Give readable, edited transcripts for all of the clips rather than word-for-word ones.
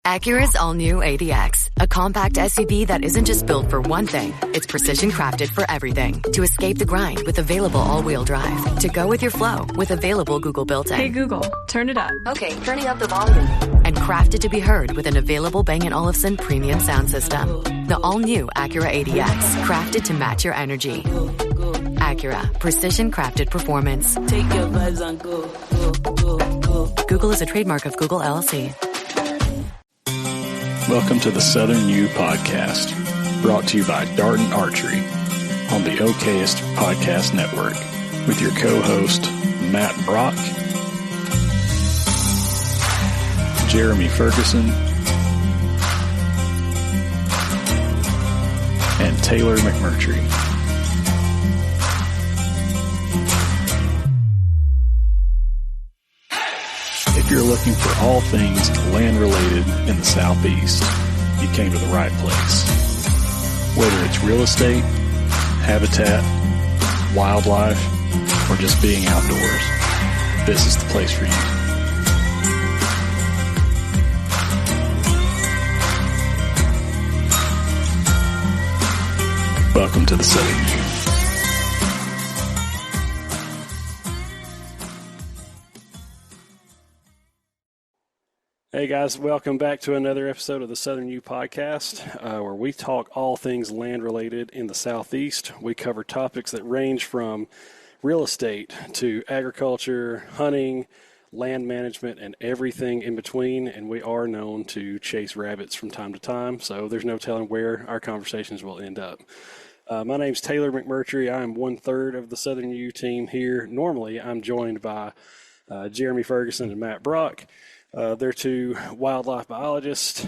Acura's all-new ADX, a compact SUV that isn't just built for one thing, it's precision crafted for everything. To escape the grind with available all-wheel drive. To go with your flow with available Google built-in. Hey Google, turn it up. Okay, turning up the volume. And crafted to be heard with an available Bang & Olufsen premium sound system. The all-new Acura ADX, crafted to match your energy. Acura, precision crafted performance. Take your vibes and go. Google is a trademark of Google LLC. Welcome to the Southern U Podcast, brought to you by Darton Archery on the Okayest Podcast Network, with your co-host, Matt Brock, Jeremy Ferguson, and Taylor McMurtry. If you're looking for all things land-related in the Southeast, you came to the right place. Whether it's real estate, habitat, wildlife, or just being outdoors, this is the place for you. Welcome to the Southern U. Hey guys, welcome back to another episode of the Southern U Podcast, where we talk all things land related in the Southeast. We cover topics that range from real estate to agriculture, hunting, land management, and everything in between. And we are known to chase rabbits from time to time, so there's no telling where our conversations will end up. My name's Taylor McMurtry. I am 1/3 of the Southern U team here. Normally, I'm joined by Jeremy Ferguson and Matt Brock. They're two wildlife biologists,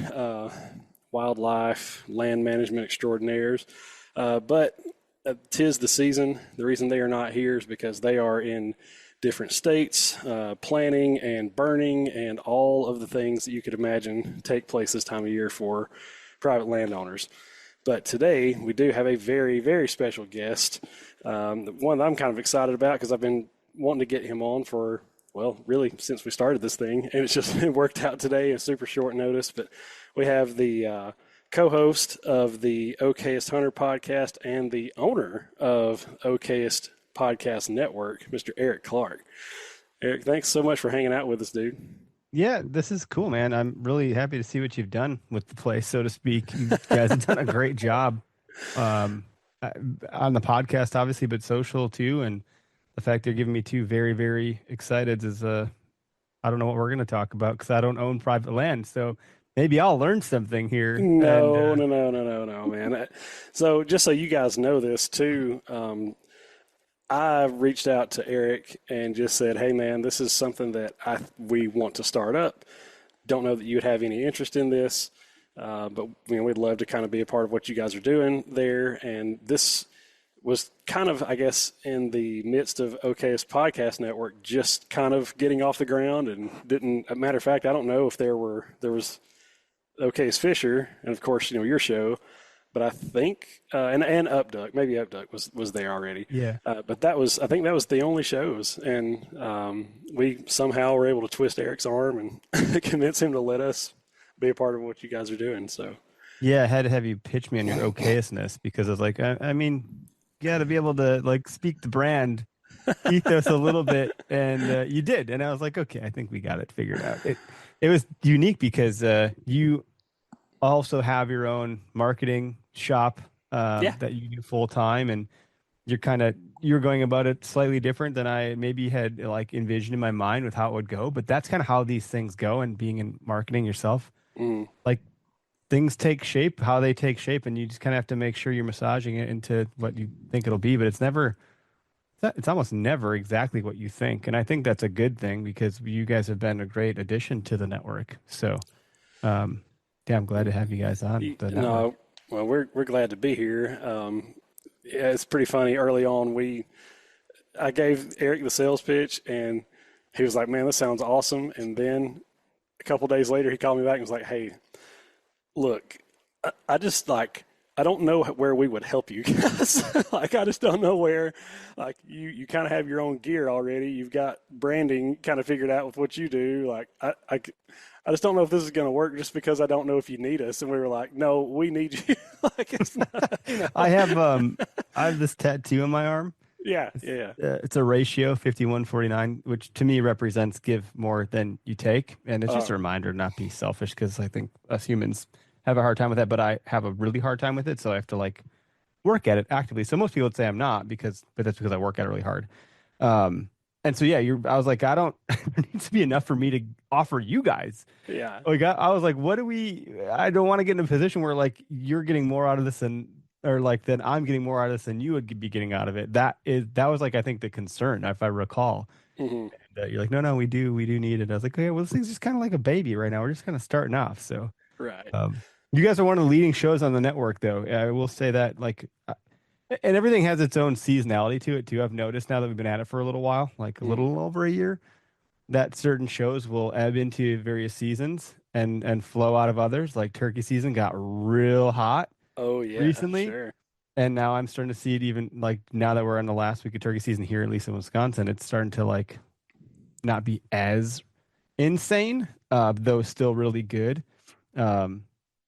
wildlife land management extraordinaires. But 'tis the season. The reason they are not here is because they are in different states, planting and burning and all of the things that you could imagine take place this time of year for private landowners. But today we do have a very, very special guest, one that I'm kind of excited about because I've been wanting to get him on for, well, really since we started this thing, and it worked out today at super short notice. But we have the co-host of the Okayest Hunter podcast and the owner of Okayest Podcast Network, Mr. Eric Clark. Eric, thanks so much for hanging out with us, dude. Yeah, this is cool, man. I'm really happy to see what you've done with the place, so to speak. You guys have done a great job on the podcast, obviously, but social too. And the fact they're giving me two very, very excited is, I don't know what we're going to talk about because I don't own private land. So maybe I'll learn something here. No, man. So just so you guys know this too, I reached out to Eric and just said, hey, man, this is something that we want to start up. Don't know that you would have any interest in this, but we'd love to kind of be a part of what you guys are doing there. And this was kind of, I guess, in the midst of Okayest Podcast Network, just kind of getting off the ground, and didn't. As a matter of fact, I don't know if there was Okayest Fisher, and of course, your show, but I think and Upduck, maybe Upduck was there already. Yeah. But I think that was the only shows, and we somehow were able to twist Eric's arm and convince him to let us be a part of what you guys are doing. So. Yeah, I had to have you pitch me on your okayestness because I was like, I mean, you got to be able to speak the brand ethos a little bit, and you did, and I was like, okay, I think we got it figured out. It was unique because you also have your own marketing shop that you do full time, and you're going about it slightly different than I maybe had envisioned in my mind with how it would go. But that's kind of how these things go, and being in marketing yourself, things take shape, how they take shape, and you just kind of have to make sure you're massaging it into what you think it'll be. But it's almost never exactly what you think. And I think that's a good thing because you guys have been a great addition to the network. So, I'm glad to have you guys on the network. No, well, we're glad to be here. It's pretty funny. Early on, I gave Eric the sales pitch, and he was like, man, this sounds awesome. And then a couple days later, he called me back and was like, hey, look, I just I don't know where we would help you guys. I just don't know where, you kind of have your own gear already. You've got branding kind of figured out with what you do. I I just don't know if this is going to work just because I don't know if you need us. And we were like, no, we need you. Like, it's not, I have this tattoo on my arm. yeah, yeah. It's a ratio 51-49, which to me represents give more than you take. And it's just a reminder to not be selfish, because I think us humans have a hard time with that, but I have a really hard time with it. So I have to like work at it actively. So most people would say I'm not, but that's because I work at it really hard. And so, yeah, I was like, there needs to be enough for me to offer you guys. Yeah. Like, I was like, I don't want to get in a position where like you're getting more out of this than I'm getting more out of this than you would be getting out of it. That was like, I think the concern, if I recall. Mm-hmm. And, you're like, no, we do need it. I was like, okay, well, this thing's just kind of like a baby right now. We're just kind of starting off. So, Right. You guys are one of the leading shows on the network, though. I will say that, like, and everything has its own seasonality to it too. I've noticed now that we've been at it for a little while, like a little over a year, that certain shows will ebb into various seasons and flow out of others. Like turkey season got real hot Oh, yeah. recently. Sure. And now I'm starting to see it, even like now that we're in the last week of turkey season here, at least in Wisconsin, it's starting to like not be as insane, though still really good.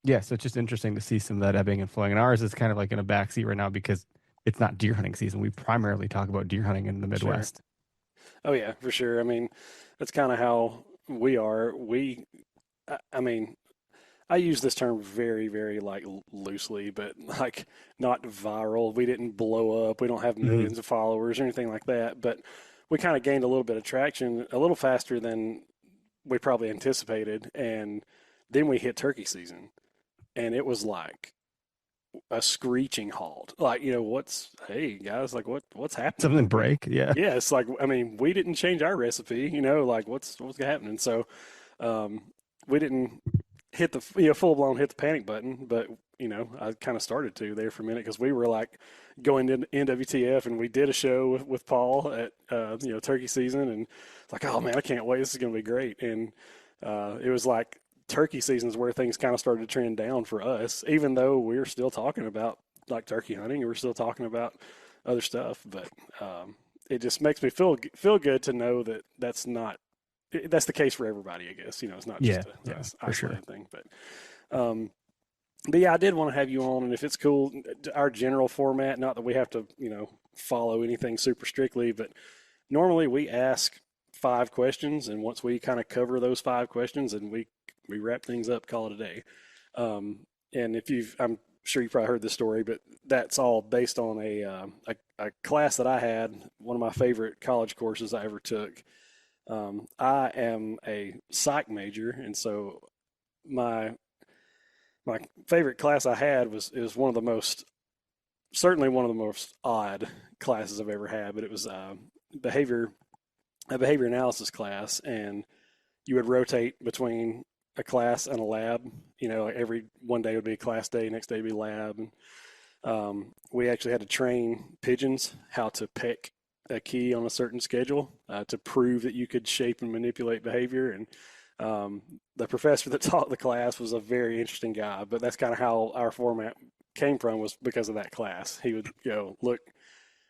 Yeah, so it's just interesting to see some of that ebbing and flowing. And ours is kind of like in a backseat right now because it's not deer hunting season. We primarily talk about deer hunting in the Midwest. Sure. Oh, yeah, for sure. I mean, that's kind of how we are. I mean, I use this term very, very like loosely, but like not viral. We didn't blow up. We don't have millions of followers or anything like that. But we kind of gained a little bit of traction a little faster than we probably anticipated. And then we hit turkey season. And it was like a screeching halt. Like, hey guys, like what's happening? Something break, yeah. Yeah, it's like, I mean, we didn't change our recipe, like what's happening. So we didn't hit the full blown hit the panic button, but I kind of started to there for a minute because we were like going to NWTF and we did a show with Paul at turkey season, and it's like, oh man, I can't wait, this is gonna be great. And it was like turkey season is where things kind of started to trend down for us, even though we're still talking about like turkey hunting and we're still talking about other stuff. But it just makes me feel good to know that that's the case for everybody, I guess. It's not just an isolated thing. But yeah, I did want to have you on, and if it's cool, our general format, not that we have to, follow anything super strictly, but normally we ask 5 questions, and once we kind of cover those 5 questions, and we wrap things up, call it a day. And I'm sure you probably heard this story, but that's all based on a class that I had, one of my favorite college courses I ever took. I am a psych major, and so my favorite class I had was certainly one of the most odd classes I've ever had, but it was a behavior analysis class, and you would rotate between a class and a lab. Every one day would be a class day, next day would be lab. And we actually had to train pigeons how to peck a key on a certain schedule to prove that you could shape and manipulate behavior. And the professor that taught the class was a very interesting guy, but that's kind of how our format came from, was because of that class. He would go, look,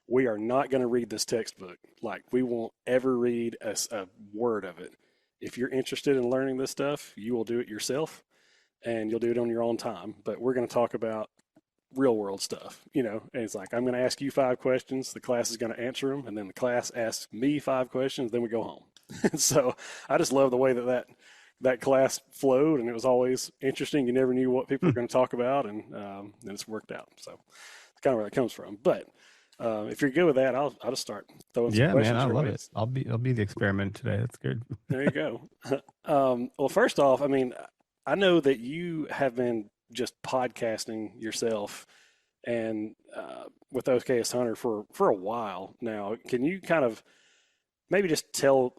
we are not going to read this textbook. Like, we won't ever read a word of it. If you're interested in learning this stuff, you will do it yourself, and you'll do it on your own time. But we're going to talk about real world stuff, and it's like, I'm going to ask you 5 questions. The class is going to answer them. And then the class asks me 5 questions. Then we go home. So I just love the way that class flowed, and it was always interesting. You never knew what people were going to talk about, and it's worked out. So it's kind of where that comes from. But if you're good with that, I'll just start throwing some questions. Yeah, man, I love it. I'll be the experiment today. That's good. There you go. Well, first off, I mean, I know that you have been just podcasting yourself and with Okayest Hunter for a while now. Can you kind of maybe just tell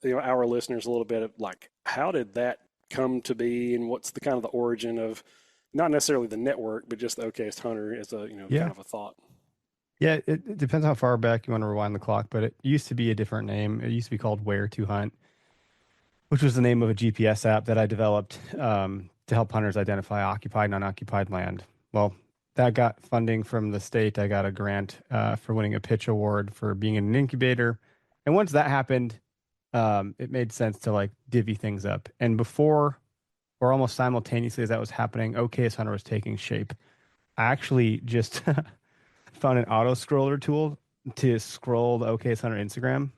our listeners a little bit of like, how did that come to be, and what's the kind of the origin of not necessarily the network, but just the Okayest Hunter as a kind of a thought? Yeah, it depends how far back you want to rewind the clock, but it used to be a different name. It used to be called Where to Hunt, which was the name of a GPS app that I developed to help hunters identify occupied and unoccupied land. Well, that got funding from the state. I got a grant for winning a pitch award for being in an incubator. And once that happened, it made sense to like divvy things up. And before, or almost simultaneously as that was happening, Okayest Hunter was taking shape. I actually just found an auto scroller tool to scroll the Okayest Hunter Instagram.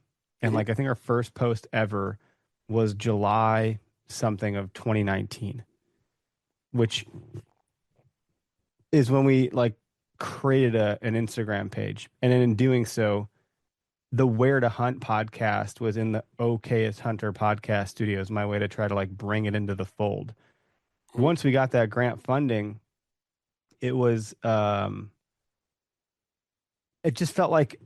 And Mhm. like, I think our first post ever was July something of 2019, which is when we like created an Instagram page. And then in doing so, the Where to Hunt podcast was in the Okayest Hunter podcast studios, my way to try to like bring it into the fold. Mhm. Once we got that grant funding, it was it just felt like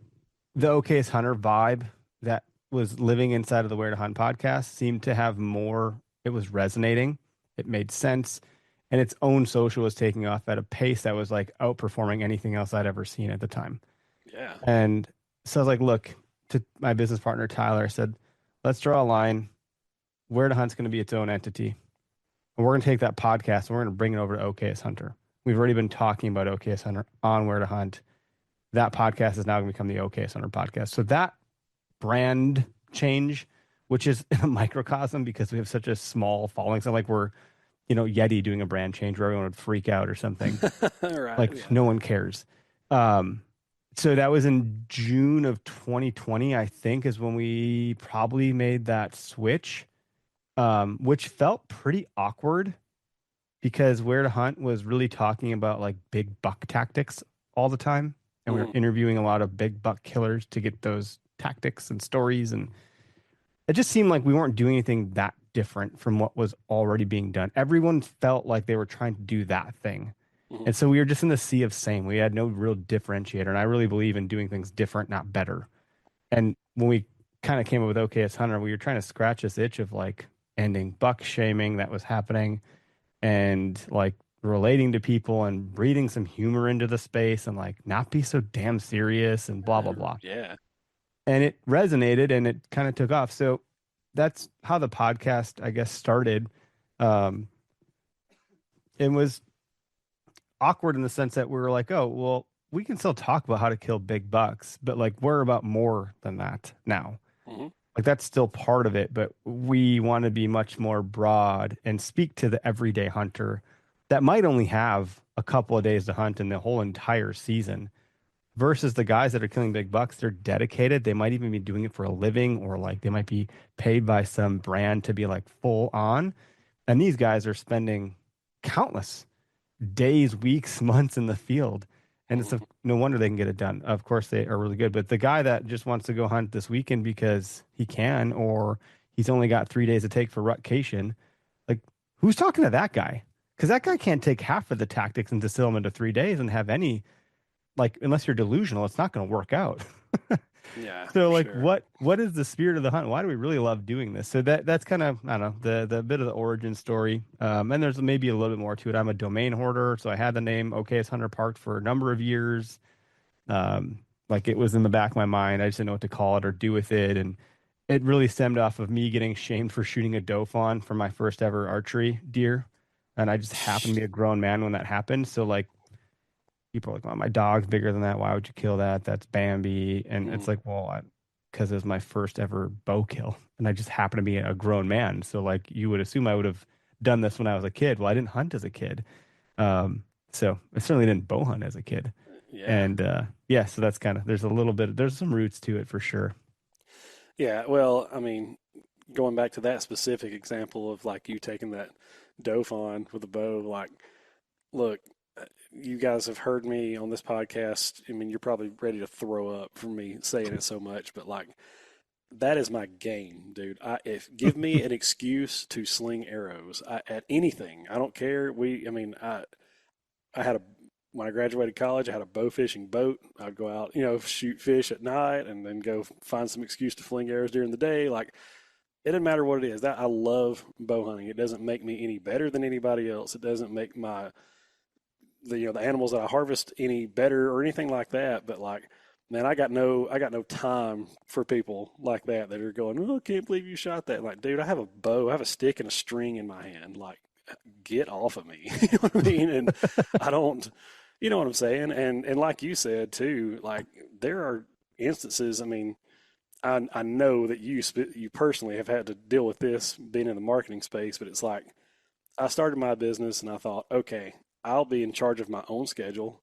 the Okayest Hunter vibe that was living inside of the Where to Hunt podcast seemed to have more, it was resonating. It made sense. And its own social was taking off at a pace that was like outperforming anything else I'd ever seen at the time. Yeah. And so I was like, look, to my business partner, Tyler, I said, let's draw a line. Where to Hunt's going to be its own entity. And we're going to take that podcast and we're going to bring it over to Okayest Hunter. We've already been talking about Okayest Hunter on Where to Hunt. That podcast is now going to become the Okayest Hunter podcast. So that brand change, which is a microcosm because we have such a small following. So like we're, Yeti doing a brand change where everyone would freak out or something. Right. Like Yeah. no one cares. So that was in June of 2020, I think, is when we probably made that switch, which felt pretty awkward because Where to Hunt was really talking about like big buck tactics all the time. And we were Mhm. interviewing a lot of big buck killers to get those tactics and stories. And it just seemed like we weren't doing anything that different from what was already being done. Everyone felt like they were trying to do that thing. Mhm. And so we were just in the sea of same. We had no real differentiator. And I really believe in doing things different, not better. And when we kind of came up with Okayest Hunter, we were trying to scratch this itch of like ending buck shaming that was happening and like relating to people and breathing some humor into the space and like not be so damn serious and blah, blah, blah. Yeah. And it resonated and it kind of took off. So that's how the podcast, I guess, started. Um, it was awkward in the sense that we were like, oh, well, we can still talk about how to kill big bucks, but like we're about more than that now. Mhm. Like that's still part of it, but we want to be much more broad and speak to the everyday hunter that might only have a couple of days to hunt in the whole entire season versus the guys that are killing big bucks. They're dedicated. They might even be doing it for a living or like they might be paid by some brand to be like full on. And these guys are spending countless days, weeks, months in the field. And it's no wonder they can get it done. Of course, they are really good. But the guy that just wants to go hunt this weekend because he can, or he's only got 3 days to take for rutcation, like who's talking to that guy? Because that guy can't take half of the tactics and distill them into 3 days and have any, like, unless you're delusional, it's not going to work out. Yeah. So for like sure. what is the spirit of the hunt? Why do we really love doing this? So that's kind of, I don't know, the bit of the origin story. And there's maybe a little bit more to it. I'm a domain hoarder, so I had the name Okayest Hunter parked for a number of years. Like it was in the back of my mind. I just didn't know what to call it or do with it. And it really stemmed off of me getting shamed for shooting a doe fawn for my first ever archery deer. And I just happened to be a grown man when that happened. So like people are like, well, my dog's bigger than that. Why would you kill that? That's Bambi. And it's Mhm. like, well, because it was my first ever bow kill. And I just happened to be a grown man. So, like, you would assume I would have done this when I was a kid. Well, I didn't hunt as a kid. So I certainly didn't bow hunt as a kid. Yeah. And yeah, so that's kind of, there's a little bit, there's some roots to it for sure. Yeah. Well, I mean, going back to that specific example of like you taking that doe fawn with a bow, like, look, you guys have heard me on this podcast. I mean, you're probably ready to throw up from me saying it so much, but like, that is my game, dude. If give me an excuse to sling arrows at anything, I don't care. I had a when I graduated college, I had a bow fishing boat. I'd go out, shoot fish at night, and then go find some excuse to fling arrows during the day. Like it doesn't matter what it is. That I love bow hunting. It doesn't make me any better than anybody else. It doesn't make the animals that I harvest any better or anything like that. But like, man, I got no time for people like that are going, oh, I can't believe you shot that. Like, dude, I have a bow, I have a stick and a string in my hand. Like, get off of me. You know what I mean? And I don't, you know what I'm saying? And like you said too, like there are instances. I mean, I know that you personally have had to deal with this being in the marketing space, but it's like I started my business and I thought, okay, I'll be in charge of my own schedule.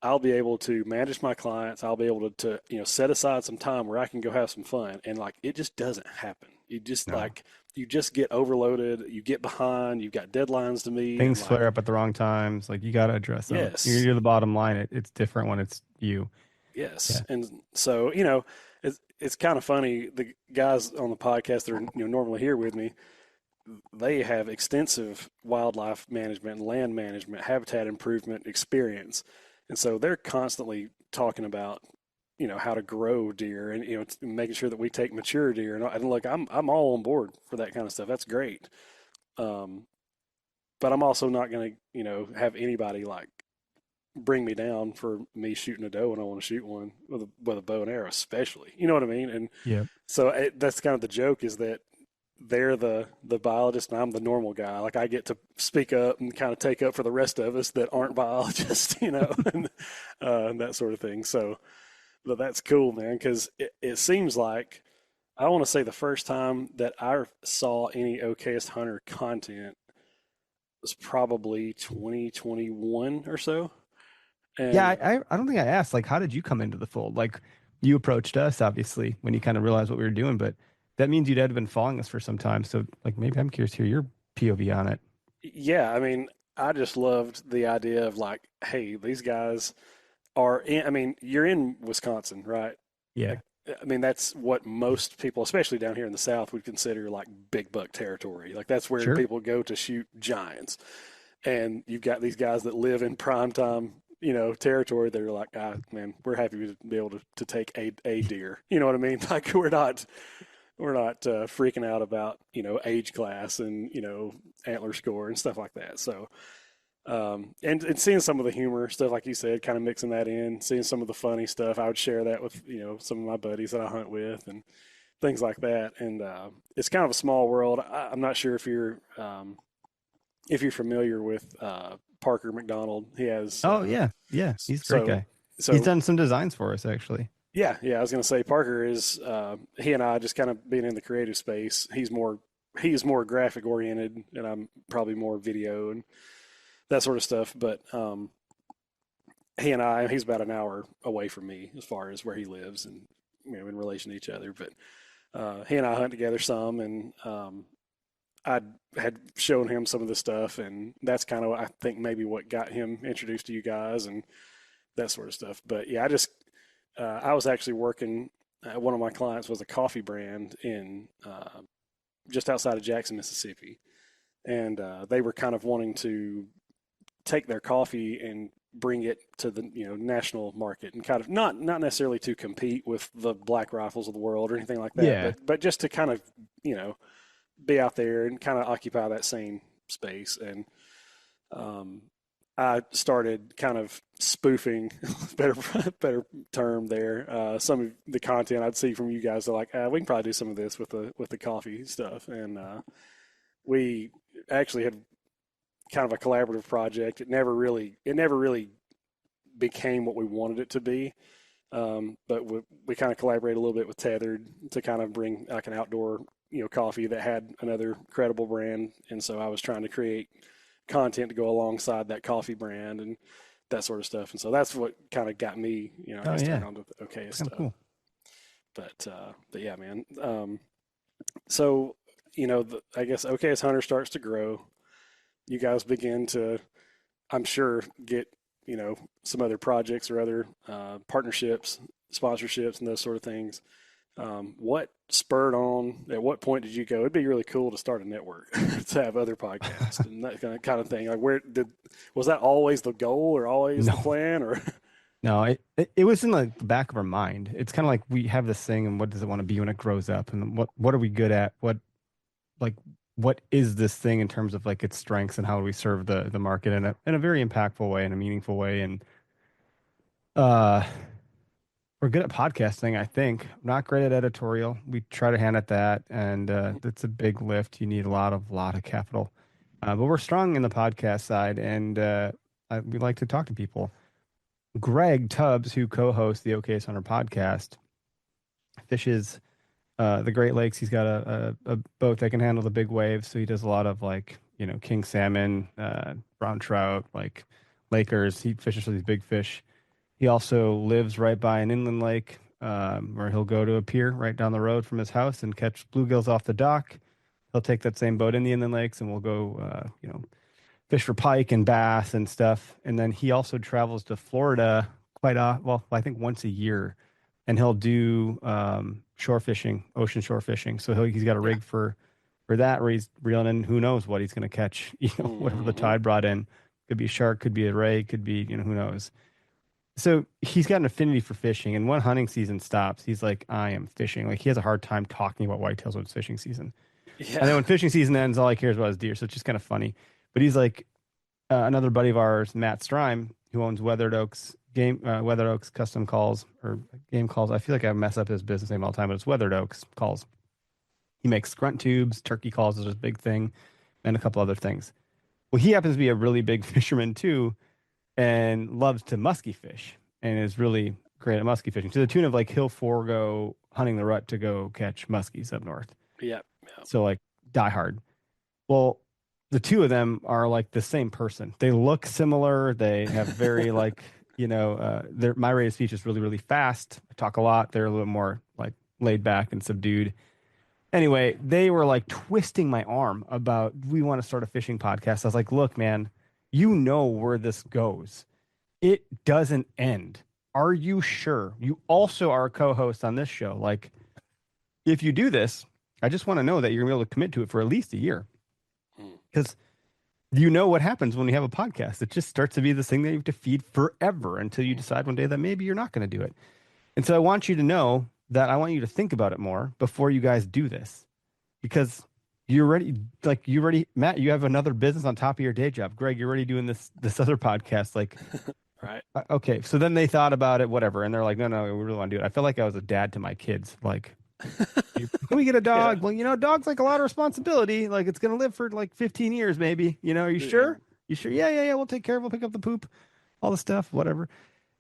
I'll be able to manage my clients. I'll be able to set aside some time where I can go have some fun. And like it just doesn't happen. You just No. like you just get overloaded. You get behind. You've got deadlines to meet, and Things like flare up at the wrong times. Like you got to address them. yes, You're the bottom line. It's different when it's you. yes. Yeah. And so it's kind of funny. The guys on the podcast that are normally here with me, they have extensive wildlife management, land management, habitat improvement experience. And so they're constantly talking about, how to grow deer and, making sure that we take mature deer. And look, I'm all on board for that kind of stuff. That's great. Um, but I'm also not going to, have anybody like bring me down for me shooting a doe when I want to shoot one with a bow and arrow, especially. You know what I mean? And Yeah. so that's kind of the joke is that they're the biologist and I'm the normal guy. Like I get to speak up and kind of take up for the rest of us that aren't biologists, and that sort of thing. So, but that's cool, man, because it seems like I want to say the first time that I saw any Okayest Hunter content was probably 2021 or so. Yeah, And I don't think I asked, like, how did you come into the fold? Like, you approached us, obviously, when you kind of realized what we were doing, but that means you'd had been following us for some time. So, like, maybe I'm curious to hear your POV on it. yeah, I mean, I just loved the idea of like, hey, these guys are in, I mean, you're in Wisconsin, right? Yeah, Like, I mean, that's what most people, especially down here in the South, would consider like big buck territory. Like that's where sure. people go to shoot giants. And you've got these guys that live in prime time, territory. They're like, ah, man, we're happy to be able to take a deer. You know what I mean? Like we're not freaking out about age class and antler score and stuff like that. So and seeing some of the humor stuff, like you said, kind of mixing that in, seeing some of the funny stuff, I would share that with some of my buddies that I hunt with and things like that. And it's kind of a small world. I'm not sure if you're familiar with Parker McDonald. He has Oh, yeah. Yeah. He's a great so guy. He's so done some designs for us, actually. yeah. I was going to say Parker is he and I just kind of being in the creative space. He's more graphic oriented, and I'm probably more video and that sort of stuff. But he's about an hour away from me as far as where he lives, and in relation to each other. But he and I hunt together some, and I had shown him some of the stuff, and that's kind of I think maybe what got him introduced to you guys and that sort of stuff. But yeah, I was actually working. One of my clients was a coffee brand in just outside of Jackson, Mississippi, and they were kind of wanting to take their coffee and bring it to the national market and kind of not necessarily to compete with the Black Rifles of the world or anything like that, Yeah. but just to kind of be out there and kind of occupy that same space. And I started kind of spoofing, better term there. Some of the content I'd see from you guys are like, we can probably do some of this with the coffee stuff, and we actually had kind of a collaborative project. It never really became what we wanted it to be. But we kind of collaborated a little bit with Tethered to kind of bring like an outdoor, coffee that had another credible brand. And so I was trying to create content to go alongside that coffee brand and that sort of stuff. And so that's what kind of got me, I Oh, guess, yeah. turned on to the Okayest Kind stuff. of cool. But yeah, man. So, I guess Okayest Hunter starts to grow. You guys begin to, I'm sure, get some other projects or other partnerships, sponsorships, and those sort of things. What spurred on? At what point did you go? It'd be really cool to start a network to have other podcasts and that kind of thing. Like, was that always the goal or always the No. plan? Or No, it was in the back of our mind. It's kind of like we have this thing, and what does it want to be when it grows up? And what are we good at? Like what is this thing in terms of like its strengths and how do we serve the market in a very impactful way, in a meaningful way? And uh we're good at podcasting, I think. Not great at editorial. We try to hand at that, and it's a big lift. You need a lot of capital. But we're strong in the podcast side, and we like to talk to people. Greg Tubbs, who co-hosts the Okayest Hunter podcast, fishes the Great Lakes. He's got a boat that can handle the big waves. So he does a lot of like, king salmon, brown trout, like Lakers. He fishes for these big fish. He also lives right by an inland lake where he'll go to a pier right down the road from his house and catch bluegills off the dock. He'll take that same boat in the inland lakes and we'll go, fish for pike and bass and stuff. And then he also travels to Florida well, I think once a year, and he'll do shore fishing, ocean shore fishing. So he's got a rig for that where he's reeling in who knows what he's going to catch, whatever the tide brought in. Could be a shark, could be a ray, could be, who knows. So he's got an affinity for fishing. And when hunting season stops, he's like, I am fishing. Like he has a hard time talking about whitetails when it's fishing season. Yeah. And then when fishing season ends, all he cares about is deer. So it's just kind of funny. But he's like another buddy of ours, Matt Strime, who owns Weathered Oaks Custom Calls or Game Calls. I feel like I mess up his business name all the time, but it's Weathered Oaks Calls. He makes grunt tubes, turkey calls is his big thing, and a couple other things. Well, he happens to be a really big fisherman too, and loves to musky fish, and is really great at musky fishing to the tune of like he'll forego hunting the rut to go catch muskies up north. Yep. So like die hard. Well, the two of them are like the same person. They look similar. They have very like, my rate of speech is really, really fast. I talk a lot. They're a little more like laid back and subdued. Anyway, they were like twisting my arm about, we want to start a fishing podcast. I was like, look, man, you know where this goes. It doesn't end. Are you sure? You also are a co-host on this show. Like, if you do this, I just want to know that you're going to be able to commit to it for at least a year. Because you know what happens when you have a podcast. It just starts to be this thing that you have to feed forever until you decide one day that maybe you're not going to do it. And so I want you to know that I want you to think about it more before you guys do this. Because you're ready, Matt, you have another business on top of your day job. Greg, you're already doing this other podcast. Like, right. Okay. So then they thought about it, whatever. And they're like, no, we really want to do it. I feel like I was a dad to my kids. Like, can we get a dog? Yeah. Well, dog's like a lot of responsibility. Like it's going to live for like 15 years, maybe, are you sure? You sure? Yeah. We'll take care of it. We'll pick up the poop, all the stuff, whatever.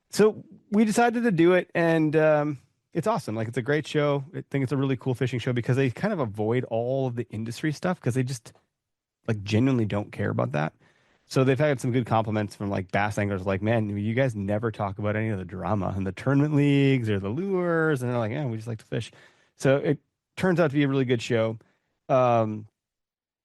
So we decided to do it. And it's awesome. Like it's a great show. I think it's a really cool fishing show because they kind of avoid all of the industry stuff because they just like genuinely don't care about that. So they've had some good compliments from like bass anglers like, man, you guys never talk about any of the drama in the tournament leagues or the lures. And they're like, yeah, we just like to fish. So it turns out to be a really good show.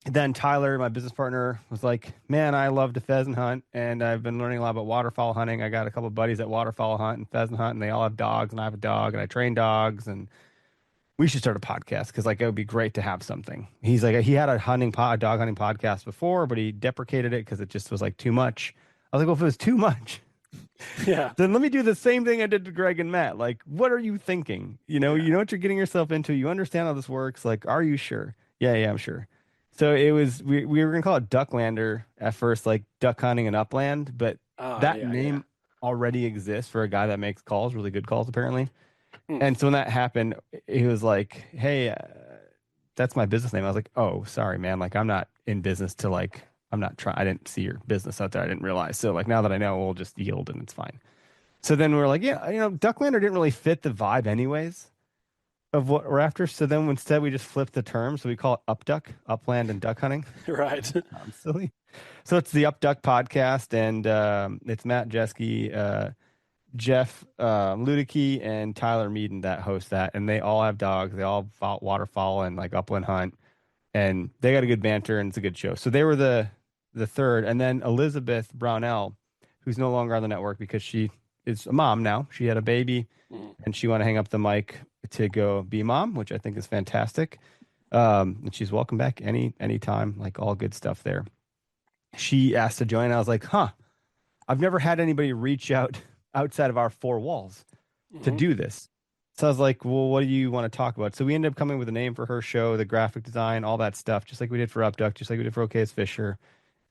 Then Tyler, my business partner, was like, man, I love to pheasant hunt, and I've been learning a lot about waterfowl hunting. I got a couple of buddies that waterfowl hunt and pheasant hunt, and they all have dogs, and I have a dog, and I train dogs, and we should start a podcast because like it would be great to have something. He's like, he had a dog hunting podcast before, but he deprecated it because it just was like too much. I was like, well, if it was too much, then let me do the same thing I did to Greg and Matt. Like, what are you thinking? You know what you're getting yourself into. You understand how this works. Like, are you sure? Yeah, I'm sure. So it was, we were going to call it Ducklander at first, like duck hunting and upland, but that name already exists for a guy that makes calls, really good calls, apparently. And so when that happened, he was like, hey, that's my business name. I was like, oh, sorry, man. Like, I'm not in business to like, I didn't see your business out there. I didn't realize. So like, now that I know, we'll just yield and it's fine. So then we were like, Ducklander didn't really fit the vibe anyways of what we're after. So then instead we just flipped the term. So we call it Upduck, upland and duck hunting. Right. I'm silly. So it's the Upduck podcast, and it's Matt Jeske, Jeff Ludicky, and Tyler Meaden that host that. And they all have dogs. They all waterfowl and like upland hunt. And they got a good banter, and it's a good show. So they were the third. And then Elizabeth Brownell, who's no longer on the network because she is a mom now. She had a baby, and she wanted to hang up the mic to go be a mom, which I think is fantastic. And she's welcome back anytime, like all good stuff there. She asked to join. I was like, I've never had anybody reach out outside of our four walls to do this. So I was like, well, what do you want to talk about? So we ended up coming with a name for her show, the graphic design, all that stuff, just like we did for Upduck, just like we did for Okayest Fisher.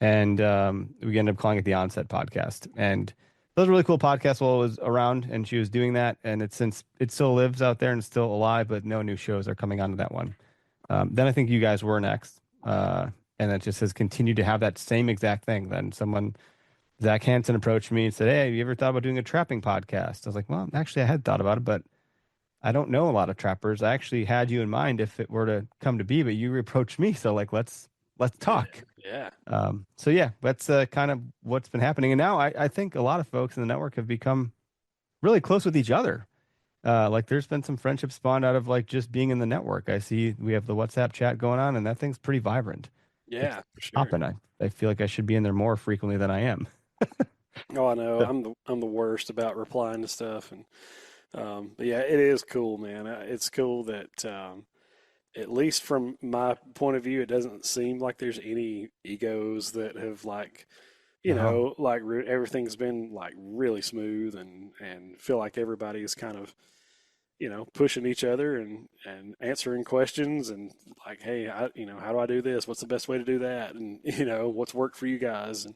And we ended up calling it the Onset Podcast. And that was a really cool podcast while it was around and she was doing that. And since it still lives out there and it's still alive, but no new shows are coming onto that one. Then I think you guys were next. And it just has continued to have that same exact thing. Then Zach Hansen approached me and said, hey, have you ever thought about doing a trapping podcast? I was like, well, actually I had thought about it, but I don't know a lot of trappers. I actually had you in mind if it were to come to be, but you approached me. So like, let's talk. Yeah. So yeah, that's kind of what's been happening. And now I think a lot of folks in the network have become really close with each other. Like there's been some friendship spawned out of like just being in the network. I see we have the WhatsApp chat going on, and that thing's pretty vibrant. It's Yeah, for sure. hopping. I feel like I should be in there more frequently than I am. Oh, I know. So, I'm the worst about replying to stuff, and but yeah, it is cool, man. It's cool that at least from my point of view, it doesn't seem like there's any egos that have like no. like everything's been like really smooth, and feel like everybody is kind of pushing each other and answering questions and like, hey, how do I do this? What's the best way to do that? And what's worked for you guys and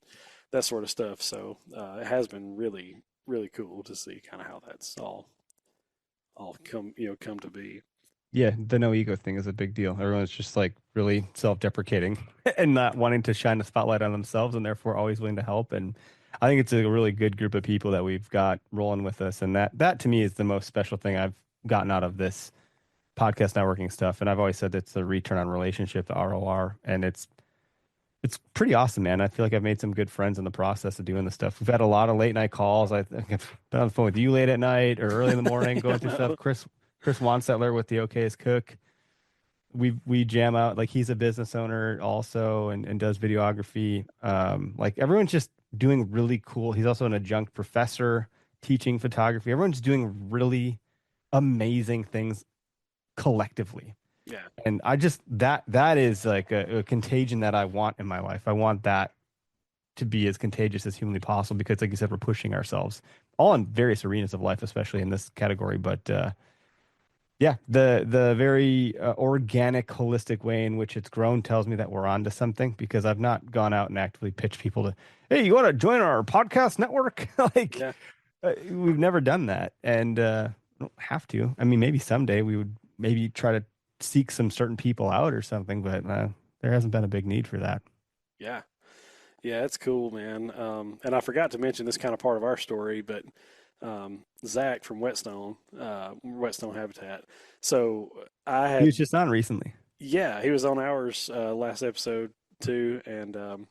that sort of stuff. So it has been really, really cool to see kind of how that's all come to be. Yeah, the no ego thing is a big deal. Everyone's just like really self-deprecating and not wanting to shine the spotlight on themselves and therefore always willing to help. And I think it's a really good group of people that we've got rolling with us. And that to me is the most special thing I've gotten out of this podcast networking stuff. And I've always said it's a return on relationship, the ROR. And it's pretty awesome, man. I feel like I've made some good friends in the process of doing this stuff. We've had a lot of late night calls. I've been on the phone with you late at night or early in the morning going through stuff. Chris Wansettler with the Okayest Cook. We jam out. Like he's a business owner also and does videography. Like everyone's just doing really cool. He's also an adjunct professor teaching photography. Everyone's doing really amazing things collectively. Yeah, And I just that is like a contagion that I want in my life. I want that to be as contagious as humanly possible because, like you said, we're pushing ourselves all in various arenas of life, especially in this category. But yeah, the very organic, holistic way in which it's grown tells me that we're onto something because I've not gone out and actively pitched people to, hey, you want to join our podcast network? Like yeah, we've never done that, and don't have to. I mean, maybe someday we would maybe try to seek some certain people out or something, but there hasn't been a big need for that. yeah. Yeah, it's cool, man. And I forgot to mention this kind of part of our story, but Zach from Whetstone Habitat. So I He was had, just on recently. yeah, he was on ours last episode too. And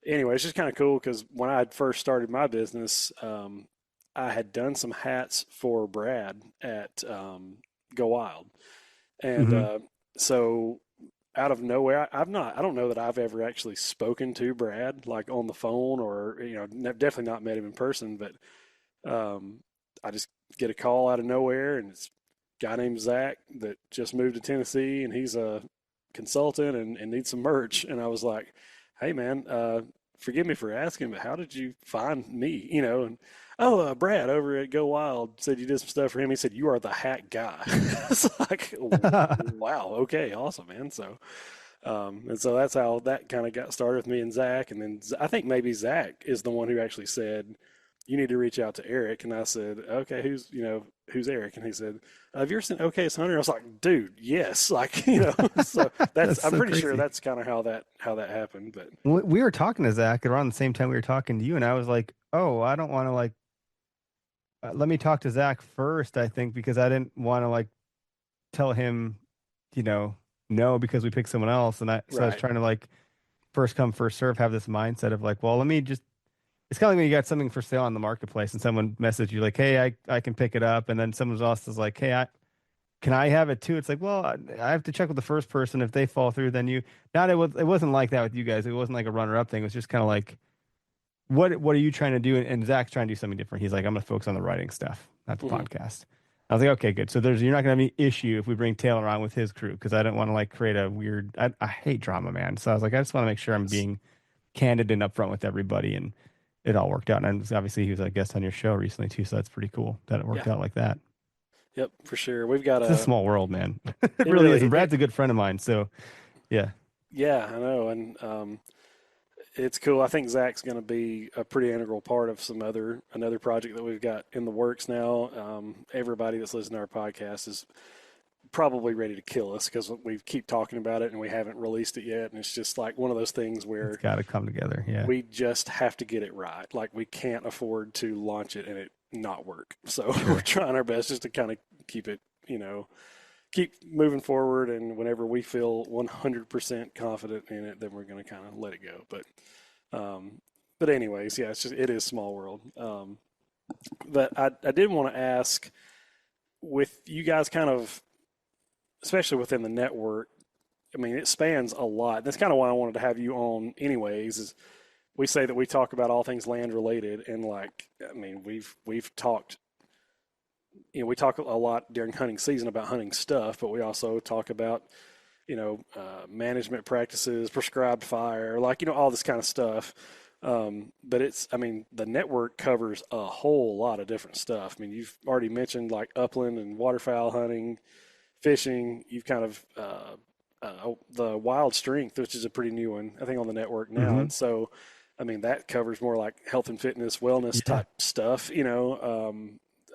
anyway, it's just kind of cool because when I had first started my business, I had done some hats for Brad at Go Wild, and Hmm. so out of nowhere, I don't know that I've ever actually spoken to Brad like on the phone or definitely not met him in person, but um, I just get a call out of nowhere, and it's a guy named Zach that just moved to Tennessee, and he's a consultant and needs some merch. And I was like, "Hey, man, forgive me for asking, but how did you find me?" And oh, Brad over at Go Wild said you did some stuff for him. He said you are the hat guy. It's like, wow, okay, awesome, man. So. And so that's how that kind of got started with me and Zach. And then I think maybe Zach is the one who actually said, you need to reach out to Eric. And I said, okay, who's Eric? And he said, have you ever seen Okayest Hunter? I was like, dude, yes. Like, so That's I'm so pretty sure crazy. that's kind of how that happened. But We were talking to Zach around the same time we were talking to you, and I was like, "Oh, I don't want to like. Let me talk to Zach first, I think, because I didn't want to like tell him, you know, no, because we picked someone else." And so I was right. trying to like first come, first serve, have this mindset of like, well, let me just. It's kind of like when you got something for sale on the marketplace, and someone messaged you like, "Hey, I can pick it up," and then someone else is like, "Hey, can I have it too?" It's like, well, I have to check with the first person. If they fall through, then you. Not it wasn't like that with you guys. It wasn't like a runner up thing. It was just kind of like, what are you trying to do? And Zach's trying to do something different. He's like, I'm going to focus on the writing stuff, not the Hmm. podcast. I was like, okay, good. So you're not going to have any issue if we bring Taylor on with his crew because I don't want to like create a weird. I hate drama, man. So I was like, I just want to make sure I'm Yes. being candid and upfront with everybody, and it all worked out. And obviously, he was a guest on your show recently too, so that's pretty cool that it Yeah. worked out like that. Yep. For sure. We've got It's a small world, man. It it really is. really, And Brad's a good friend of mine, so yeah. yeah, I know. And, it's cool. I think Zach's going to be a pretty integral part of another project that we've got in the works now. Everybody that's listening to our podcast is probably ready to kill us because we keep talking about it and we haven't released it yet. And it's just like one of those things It's where got to come together. Yeah. we just have to get it right. Like we can't afford to launch it and it not work. So we're Sure. trying our best just to kind of keep moving forward. And whenever we feel 100% confident in it, then we're going to kind of let it go. But anyways, yeah, it is small world. But I did want to ask, with you guys kind of, especially within the network, I mean, it spans a lot. That's kind of why I wanted to have you on anyways, is we say that we talk about all things land related. And like, I mean, we've talked, we talk a lot during hunting season about hunting stuff, but we also talk about, management practices, prescribed fire, like, all this kind of stuff. But I mean, the network covers a whole lot of different stuff. I mean, you've already mentioned like upland and waterfowl hunting, fishing. You've kind of, the wild strength, which is a pretty new one, I think, on the network now. And so, I mean, that covers more like health and fitness, wellness type stuff,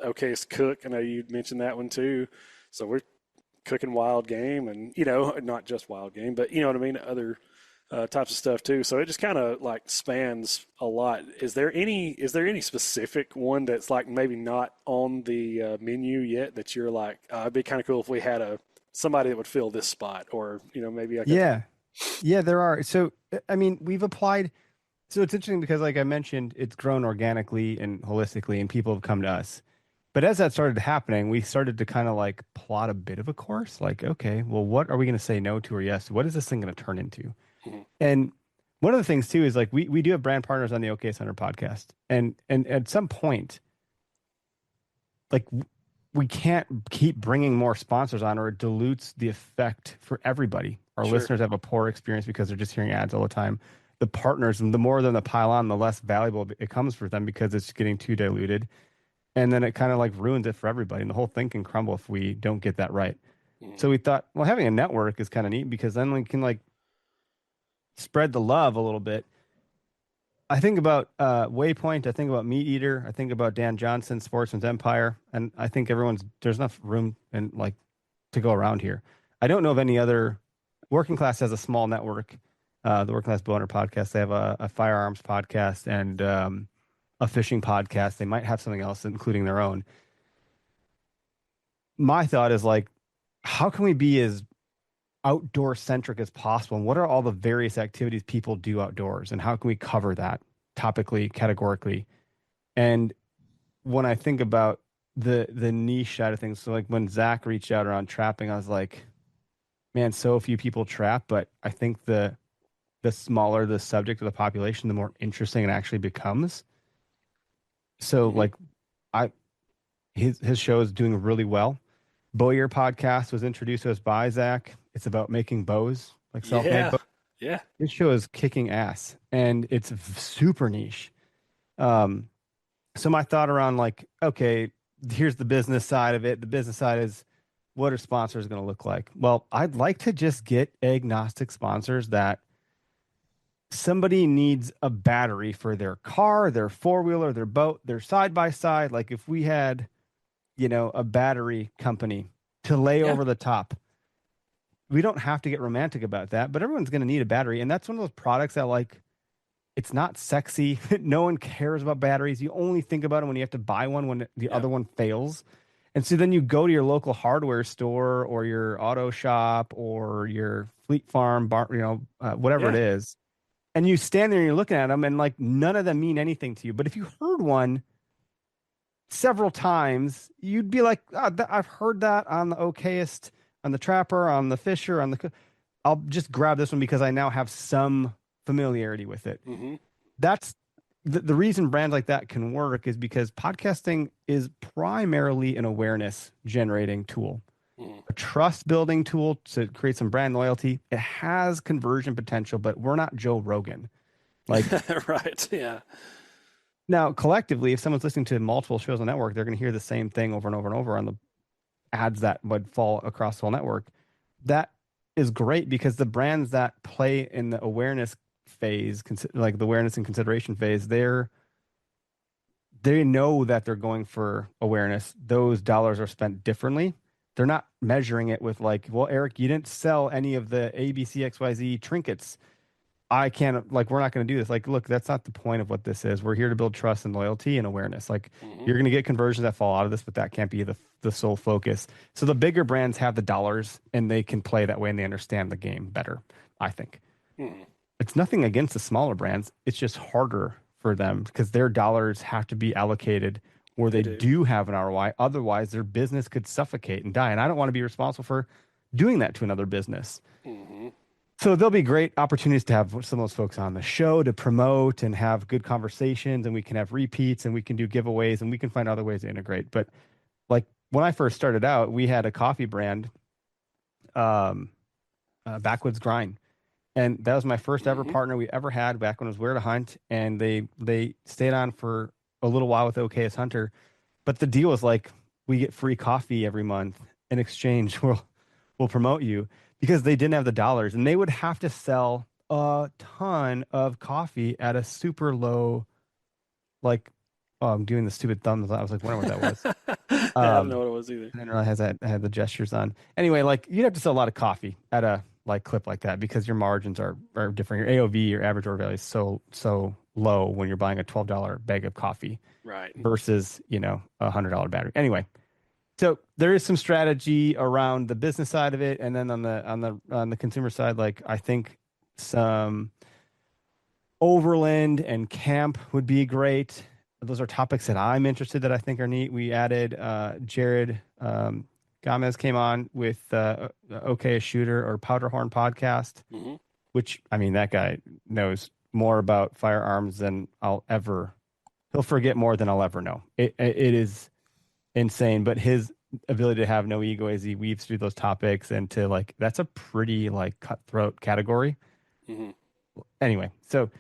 Okayest Cook, I know you mentioned that one too. So we're cooking wild game and, not just wild game, but you know what I mean? Other types of stuff too. So it just kind of like spans a lot. Is there any specific one that's like maybe not on the menu yet that you're like, it'd be kind of cool if we had somebody that would fill this spot, or, maybe I could. Yeah, there are. So, I mean, we've applied. So it's interesting because, like I mentioned, it's grown organically and holistically, and people have come to us. But as that started happening, we started to kind of like plot a bit of a course. Like, okay, well, what are we going to say no to or yes to? What is this thing going to turn into? Mm-hmm. And one of the things too is like we do have brand partners on the Okayest Hunter podcast, and at some point, like we can't keep bringing more sponsors on, or it dilutes the effect for everybody. Our listeners have a poor experience because they're just hearing ads all the time. The partners, and the more of them that pile on, the less valuable it comes for them because it's getting too diluted. And then it kind of like ruins it for everybody. And the whole thing can crumble if we don't get that right. Mm-hmm. So we thought, well, having a network is kind of neat because then we can like spread the love a little bit. I think about Waypoint. I think about Meat Eater. I think about Dan Johnson, Sportsman's Empire. And I think there's enough room and like to go around here. I don't know of any other. Working Class has a small network. The Working Class Bowhunter podcast. They have a firearms podcast and a fishing podcast. They might have something else, including their own. My thought is like, how can we be as outdoor centric as possible? And what are all the various activities people do outdoors? And how can we cover that topically, categorically? And when I think about the niche side of things, so like when Zach reached out around trapping, I was like, man, so few people trap, but I think the smaller the subject of the population, the more interesting it actually becomes. So like his show is doing really well. Bowyer podcast was introduced to us by Zach. It's about making bows, like self-made bows. Yeah. His show is kicking ass and it's super niche. So my thought around like, okay, here's the business side of it. The business side is, what are sponsors going to look like? Well, I'd like to just get agnostic sponsors that somebody needs a battery for their car, their four-wheeler, their boat, their side-by-side. Like if we had, a battery company to lay over the top, we don't have to get romantic about that, but everyone's going to need a battery. And that's one of those products that like, it's not sexy. No one cares about batteries. You only think about it when you have to buy one, when the other one fails. And so then you go to your local hardware store or your auto shop or your Fleet Farm, whatever it is. And you stand there and you're looking at them and like none of them mean anything to you. But if you heard one several times, you'd be like, I've heard that on the Okayest, on the Trapper, on the Fisher, I'll just grab this one because I now have some familiarity with it. Mm-hmm. That's the reason brands like that can work is because podcasting is primarily an awareness generating tool. A trust building tool to create some brand loyalty. It has conversion potential, but we're not Joe Rogan. Like, right. Yeah. Now, collectively, if someone's listening to multiple shows on the network, they're going to hear the same thing over and over and over on the ads that would fall across the whole network. That is great because the brands that play in the awareness phase, like the awareness and consideration phase, they know that they're going for awareness. Those dollars are spent differently. They're not measuring it with like, well, Eric, you didn't sell any of the ABCXYZ trinkets. I can't, like, we're not going to do this. Like, look, that's not the point of what this is. We're here to build trust and loyalty and awareness. Like, you're going to get conversions that fall out of this, but that can't be the sole focus. So the bigger brands have the dollars and they can play that way and they understand the game better, I think. It's nothing against the smaller brands. It's just harder for them because their dollars have to be allocated where they do have an ROI. Otherwise, their business could suffocate and die. And I don't want to be responsible for doing that to another business. So there'll be great opportunities to have some of those folks on the show to promote and have good conversations, and we can have repeats and we can do giveaways and we can find other ways to integrate. But like when I first started out, we had a coffee brand, Backwoods Grind. And that was my first ever partner we ever had back when it was Where to Hunt. And they stayed on for a little while with Okayest Hunter. But the deal was like, we get free coffee every month. In exchange, we'll promote you, because they didn't have the dollars. And they would have to sell a ton of coffee at a super low, like, oh, I'm doing the stupid thumbs. I was like, wondering what that was. I don't know what it was either. I didn't realize I had the gestures on. Anyway, like, you'd have to sell a lot of coffee at a like clip like that because your margins are different. Your AOV, your average order value, is so low when you're buying a $12 bag of coffee, right? Versus a $100 battery. Anyway, so there is some strategy around the business side of it, and then on the consumer side, like I think some overland and camp would be great. Those are topics that I'm interested that I think are neat. We added Jared Gomez came on with Okayest Shooter or Powderhorn podcast, which, I mean, that guy knows more about firearms than I'll ever. He'll forget more than I'll ever know. It is insane, but his ability to have no ego as he weaves through those topics and to like, that's a pretty like cutthroat category. Anyway, so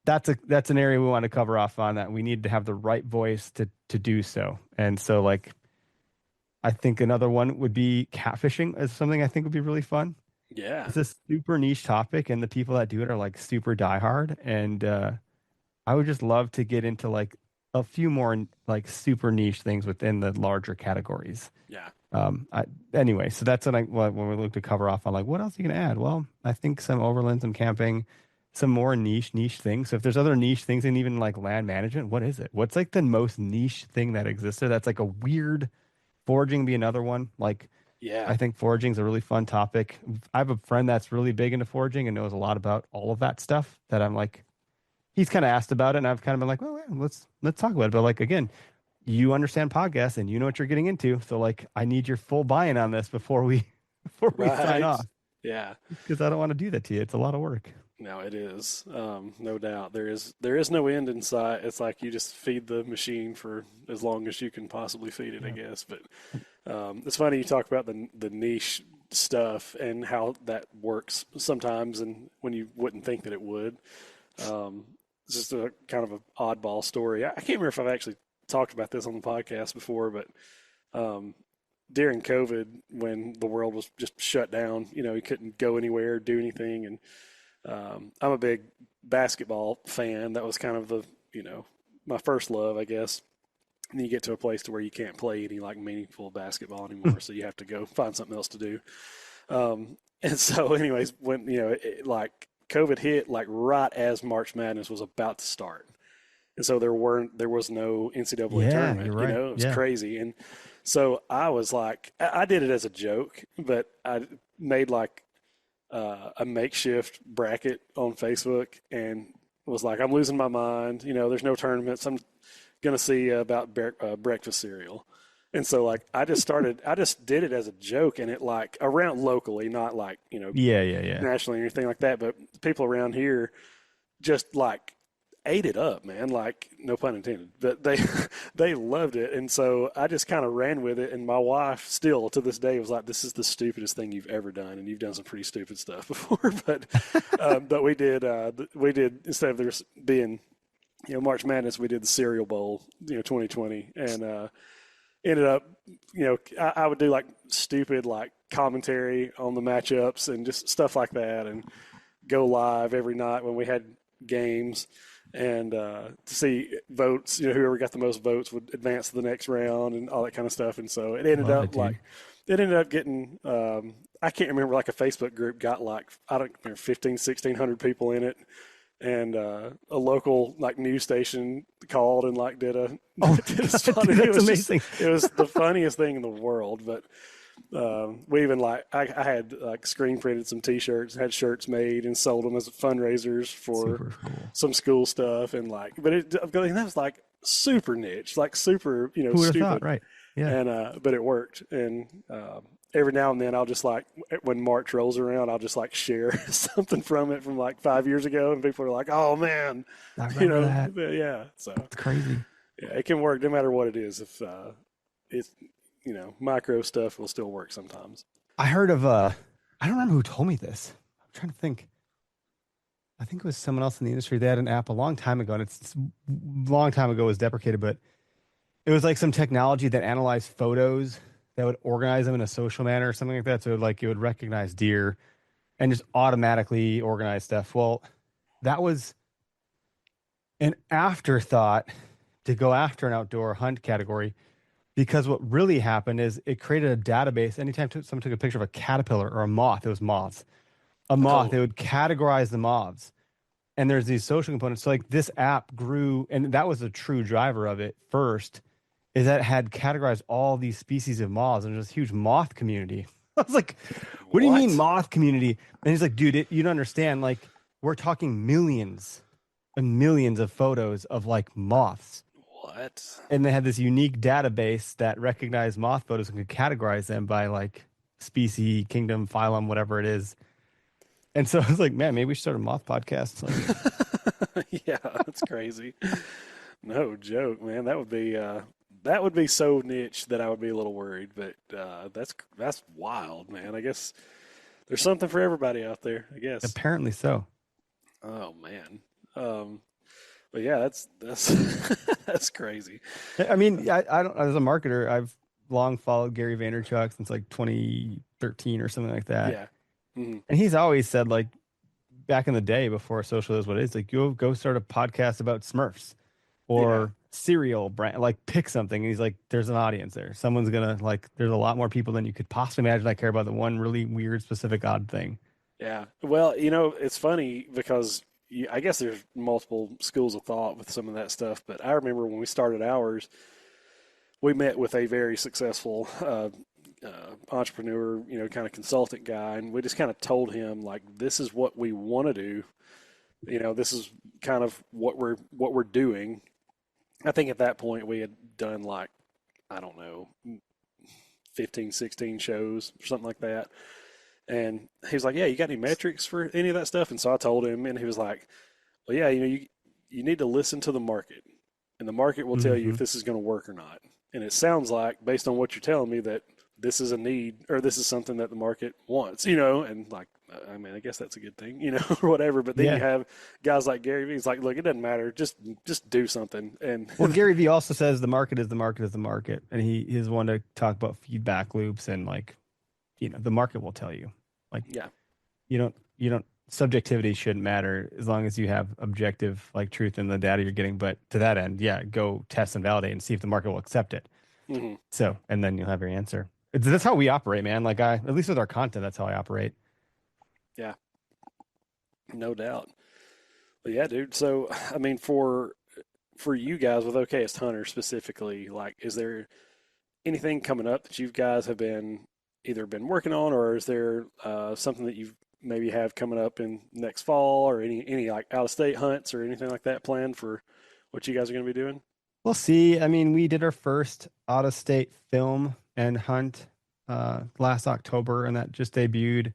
that's an area we want to cover off on, that we need to have the right voice to do so. And so like, I think another one would be catfishing as something I think would be really fun. Yeah. It's a super niche topic and the people that do it are like super diehard. And I would just love to get into like a few more like super niche things within the larger categories. Yeah. Anyway, so that's when we look to cover off on like, what else are you going to add? Well, I think some overland, some camping, some more niche things. So if there's other niche things, and even like land management, what is it? What's like the most niche thing that exists there? That's like a weird. Foraging be another one. Like, yeah, I think foraging is a really fun topic. I have a friend that's really big into foraging and knows a lot about all of that stuff, that I'm like, he's kind of asked about it and I've kind of been like, well, yeah, let's talk about it. But like, again, you understand podcasts and you know what you're getting into. So like, I need your full buy-in on this before we sign off. Yeah. Because I don't want to do that to you. It's a lot of work. No, it is. No doubt. There is no end in sight. It's like you just feed the machine for as long as you can possibly feed it, I guess. But it's funny you talk about the niche stuff and how that works sometimes, and when you wouldn't think that it would. It's just a kind of an oddball story. I can't remember if I've actually talked about this on the podcast before, but during COVID, when the world was just shut down, you couldn't go anywhere, do anything, and I'm a big basketball fan. That was kind of my first love, I guess. And then you get to a place to where you can't play any like meaningful basketball anymore, so you have to go find something else to do. And so, anyways, when like COVID hit, like right as March Madness was about to start, and so there was no NCAA tournament. Right. It was crazy, and so I was like, I did it as a joke, but I made like a makeshift bracket on Facebook and was like, I'm losing my mind. There's no tournaments. I'm going to see about breakfast cereal. And so like, I just did it as a joke, and it like around locally, not like, nationally or anything like that. But people around here just like ate it up, man. Like, no pun intended, but they loved it. And so I just kind of ran with it. And my wife still to this day was like, this is the stupidest thing you've ever done. And you've done some pretty stupid stuff before, but we did, instead of there being, March Madness, we did the Cereal Bowl, 2020, and ended up, I would do like stupid, like commentary on the matchups and just stuff like that, and go live every night when we had games. And to see votes, whoever got the most votes would advance to the next round and all that kind of stuff. And so it ended up getting, I I can't remember, like a Facebook group got like, I don't remember, 15, 1,600 people in it. And a local like news station called and like did a Oh, did a God, spot. dude, It that's was amazing. it was the funniest thing in the world. But we even like I had like screen printed some T-shirts, had shirts made and sold them as fundraisers for Super cool. some school stuff and like. But I'm going, that was like super niche, like super Who would have thought? stupid. Right. Yeah. And but it worked. And every now and then I'll just like when March rolls around, I'll just like share something from it from like 5 years ago, and people are like, "Oh man, I remember that. yeah." So It's crazy. yeah, it can work no matter what it is. If it's micro stuff will still work sometimes. I heard of I don't remember who told me this. I'm trying to think. I think it was someone else in the industry. They had an app a long time ago, and it's a long time ago, it was deprecated, but it was like some technology that analyzed photos that would organize them in a social manner or something like that. So like it would recognize deer and just automatically organize stuff. Well, that was an afterthought to go after an outdoor hunt category, because what really happened is it created a database. Anytime someone took a picture of a caterpillar or a moth, it was moths. A moth, Oh. it would categorize the moths. And there's these social components. So like this app grew, and that was a true driver of it first, is that it had categorized all these species of moths, and there's this huge moth community. I was like, what do you mean moth community? And he's like, dude, you don't understand. Like, we're talking millions and millions of photos of like moths. What? And they had this unique database that recognized moth photos and could categorize them by like species, kingdom, phylum, whatever it is. And so I was like, man, maybe we should start a moth podcast. Like, Yeah, that's crazy. No joke, man. That would be so niche that I would be a little worried. But that's wild, man. I guess there's something for everybody out there, I guess. apparently so. Oh man. But yeah, that's that's crazy. I mean, I don't, as a marketer, I've long followed Gary Vaynerchuk since like 2013 or something like that. Yeah. Mhm. And he's always said, like, back in the day before social is what it is, like, go start a podcast about Smurfs or cereal brand, like pick something. And he's like, there's an audience there. Someone's gonna like, there's a lot more people than you could possibly imagine that care about the one really weird, specific, odd thing. Yeah. Well, it's funny because I guess there's multiple schools of thought with some of that stuff. But I remember when we started ours, we met with a very successful entrepreneur, kind of consultant guy, and we just kind of told him like, this is what we want to do. This is kind of what we're doing. I think at that point we had done like, I don't know, 15, 16 shows or something like that. And he was like, yeah, you got any metrics for any of that stuff? And so I told him, and he was like, well, yeah, you need to listen to the market, and the market will tell you if this is going to work or not. And it sounds like, based on what you're telling me, that this is a need, or this is something that the market wants, and like, I mean, I guess that's a good thing, or whatever. But then you have guys like Gary Vee. He's like, look, it doesn't matter. Just do something. And Well, Gary Vee also says the market is the market is the market. And he's one to talk about feedback loops and like, the market will tell you. Like, yeah, you don't, subjectivity shouldn't matter as long as you have objective like truth in the data you're getting. But to that end, go test and validate and see if the market will accept it. mm-hmm. So, and then you'll have your answer. That's how we operate, man. Like at least with our content, that's how I operate. Yeah, no doubt. But yeah, dude. So, I mean, for you guys with Okayest Hunter specifically, like, is there anything coming up that you guys have either been working on, or is there something that you maybe have coming up in next fall, or any like out of state hunts or anything like that planned for what you guys are going to be doing? We'll see. I mean, we did our first out of state film and hunt last October, and that just debuted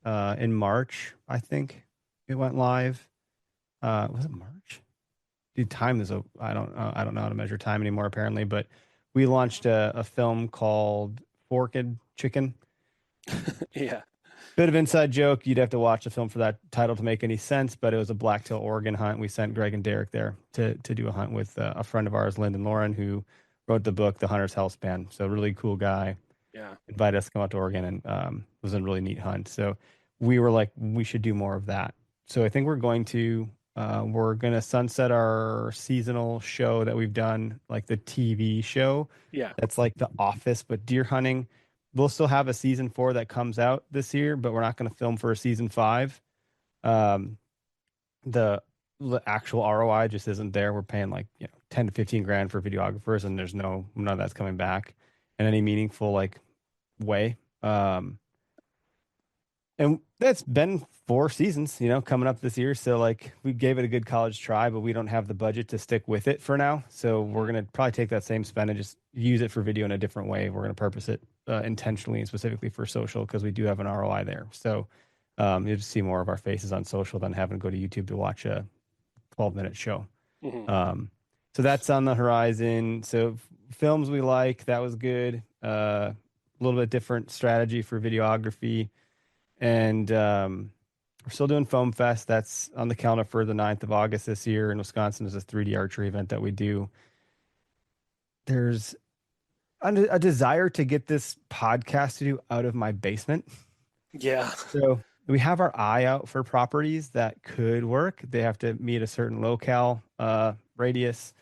in March. I think it went live. Was it March? Dude, time is I don't know how to measure time anymore apparently, but we launched a film called Forked Chicken. Yeah. Bit of inside joke. You'd have to watch the film for that title to make any sense, but it was a Blacktail Oregon hunt. We sent Greg and Derek there to do a hunt with a friend of ours, Lyndon Lauren, who wrote the book, The Hunter's Hellspan. So really cool guy. Yeah. Invited us to come out to Oregon, and was a really neat hunt. So we were like, we should do more of that. So I think we're going to sunset our seasonal show that we've done, like the TV show. Yeah. That's like The Office, but deer hunting. we'll still have a season 4 that comes out this year, but we're not going to film for a season 5. Um, the actual ROI just isn't there. We're paying like 10 to 15 grand for videographers, and there's none of that's coming back in any meaningful like way. And that's been 4 seasons, coming up this year. So like we gave it a good college try, but we don't have the budget to stick with it for now. So we're gonna probably take that same spend and just use it for video in a different way. We're gonna purpose it intentionally and specifically for social because we do have an ROI there. So you'll just see more of our faces on social than having to go to YouTube to watch a 12-minute show. So that's on the horizon. So films we like, that was good. A little bit different strategy for videography. And we're still doing Foam Fest. That's on the calendar for the 9th of August this year in Wisconsin. Is a 3D archery event that we do. There's a desire to get this podcast studio out of my basement. Yeah. So we have our eye out for properties that could work. They have to meet a certain locale radius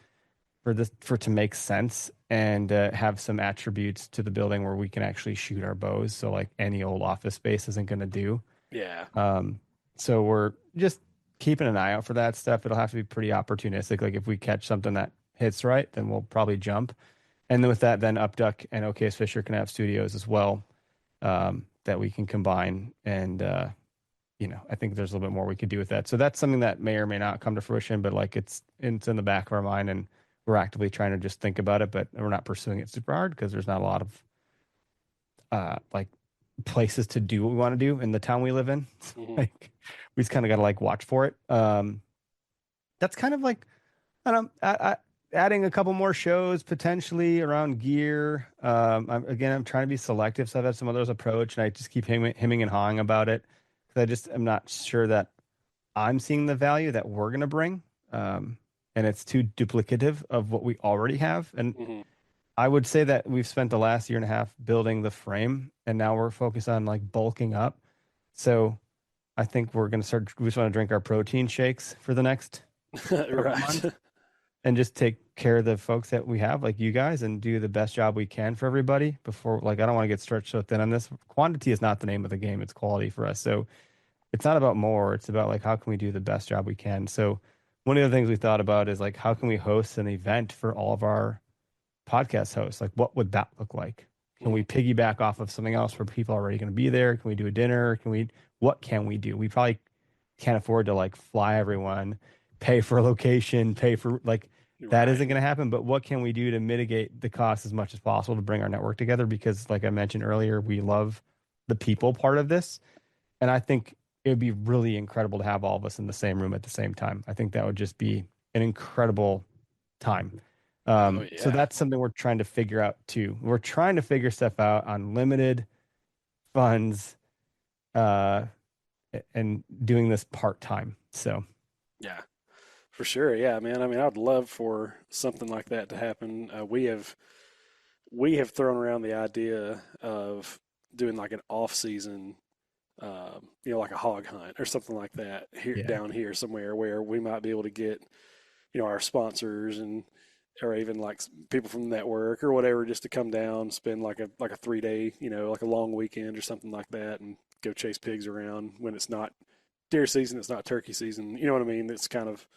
for to make sense and have some attributes to the building where we can actually shoot our bows. So like any old office space isn't going to do. Yeah. So we're just keeping an eye out for that stuff. It'll have to be pretty opportunistic. Like if we catch something that hits right, then we'll probably jump. And then with that, then Upduck and Okayest Fisher can have studios as well that we can combine. And, I think there's a little bit more we could do with that. So that's something that may or may not come to fruition, but like it's in the back of our mind and we're actively trying to just think about it, but we're not pursuing it super hard because there's not a lot of like places to do what we want to do in the town we live in. Like we just kind of got to like watch for it. That's kind of like, I don't know, adding a couple more shows potentially around gear. I'm trying to be selective. So I've had some others approach and I just keep hemming and hawing about it. Cause I'm not sure that I'm seeing the value that we're going to bring. And it's too duplicative of what we already have. And I would say that we've spent the last year and a half building the frame and now we're focused on like bulking up. So I think we're going to we just want to drink our protein shakes for the next right. and just take care of the folks that we have, like you guys, and do the best job we can for everybody before, like, I don't want to get stretched so thin on this. Quantity is not the name of the game. It's quality for us. So it's not about more. It's about like, how can we do the best job we can? So one of the things we thought about is like, how can we host an event for all of our podcast hosts? Like, what would that look like? Can we piggyback off of something else where people are already going to be there? Can we do a dinner? What can we do? We probably can't afford to like fly everyone, pay for a location, pay for like, that isn't going to happen. But what can we do to mitigate the cost as much as possible to bring our network together? Because like I mentioned earlier, we love the people part of this. And I think it would be really incredible to have all of us in the same room at the same time. I think that would just be an incredible time. So that's something we're trying to figure out too. We're trying to figure stuff out on limited funds and doing this part-time. So yeah, for sure. Yeah, man. I mean, I'd love for something like that to happen. We have thrown around the idea of doing like an off-season like a hog hunt or something like that down here somewhere where we might be able to get, our sponsors or even like people from the network or whatever, just to come down, spend like a 3-day, like a long weekend or something like that and go chase pigs around when it's not deer season, it's not turkey season. You know what I mean? It's kind of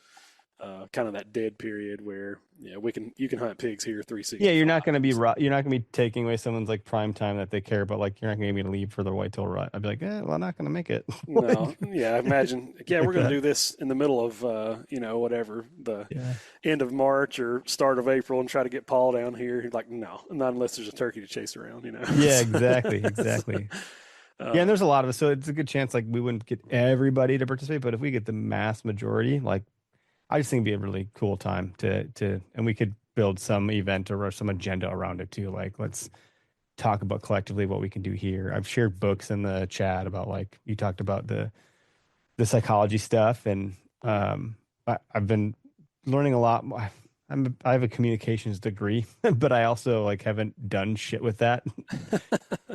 that dead period where you can hunt pigs here 3 seasons. Yeah, you're not going to be taking away someone's like prime time that they care about. Like you're not going to get me to leave for the whitetail rut. I'd be like, well, I'm not going to make it. No, yeah, imagine. Yeah, we're going to do this in the middle of whatever the end of March or start of April and try to get Paul down here. Like, no, not unless there's a turkey to chase around. Yeah, exactly. Yeah, and there's a lot of us, so it's a good chance like we wouldn't get everybody to participate, but if we get the mass majority, like. I just think it'd be a really cool time and we could build some event or some agenda around it too. Like, let's talk about collectively what we can do here. I've shared books in the chat about like, you talked about the psychology stuff. And I've been learning a lot. I have a communications degree, but I also like haven't done shit with that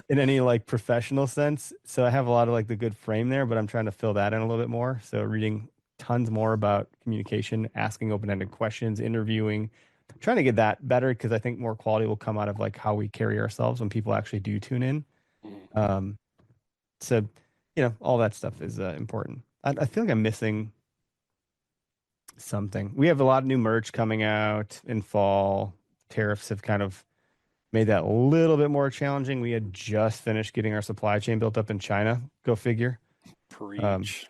in any like professional sense. So I have a lot of like the good frame there, but I'm trying to fill that in a little bit more. So reading tons more about communication, asking open-ended questions, interviewing, trying to get that better because I think more quality will come out of like how we carry ourselves when people actually do tune in. Mhm. Um, so, all that stuff is important. I feel like I'm missing something. We have a lot of new merch coming out in fall. Tariffs have kind of made that a little bit more challenging. We had just finished getting our supply chain built up in China. Go figure. Um, Preach.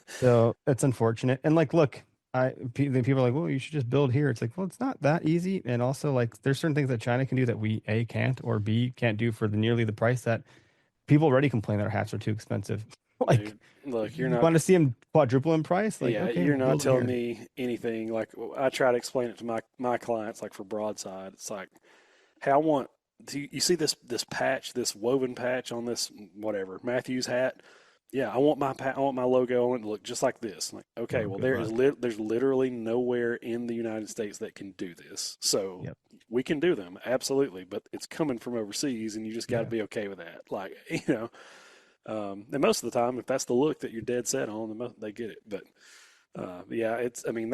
so that's unfortunate. And like, look, then people are like, well, you should just build here. It's like, well, it's not that easy. And also, like, there's certain things that China can do that we A can't or B can't do for nearly the price that people already complain that our hats are too expensive. Like, Dude, look, you're you not. want to see them quadruple in price? Like, Yeah, okay, you're we'll not build it telling here. me anything. Like I try to explain it to my clients, like for broadside. It's like, hey, I want. You see this patch, this woven patch on this whatever Matthews hat? Yeah, I want my logo on it to look just like this. Like, okay, Oh, well good luck. there's literally nowhere in the United States that can do this. So Yep. we can do them, absolutely, but it's coming from overseas, and you just got to Yeah. be okay with that. Like, and most of the time, if that's the look that you're dead set on, they get it. But yeah, I mean,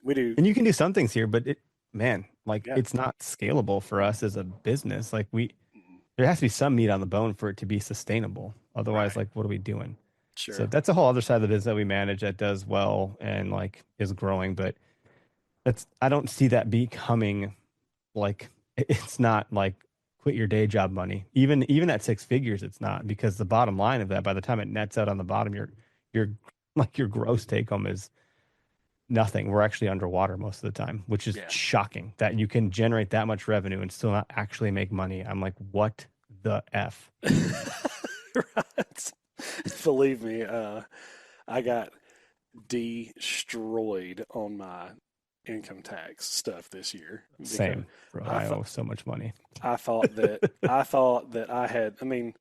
we do. And you can do some things here, but man, like Yeah, it's not scalable for us as a business. Like there has to be some meat on the bone for it to be sustainable. Otherwise, right, like, what are we doing? So sure. that's a whole other side of the business that we manage that does well and like is growing. But I don't see that becoming like, it's not like quit your day job money. Even at six figures, it's not, because the bottom line of that, by the time it nets out on the bottom, your like your gross take home is nothing. We're actually underwater most of the time, which is Yeah. shocking that you can generate that much revenue and still not actually make money. I'm like, what the F? Right. Believe me, I got destroyed on my income tax stuff this year because Same, bro. I I thought owe so much money. I had. I mean,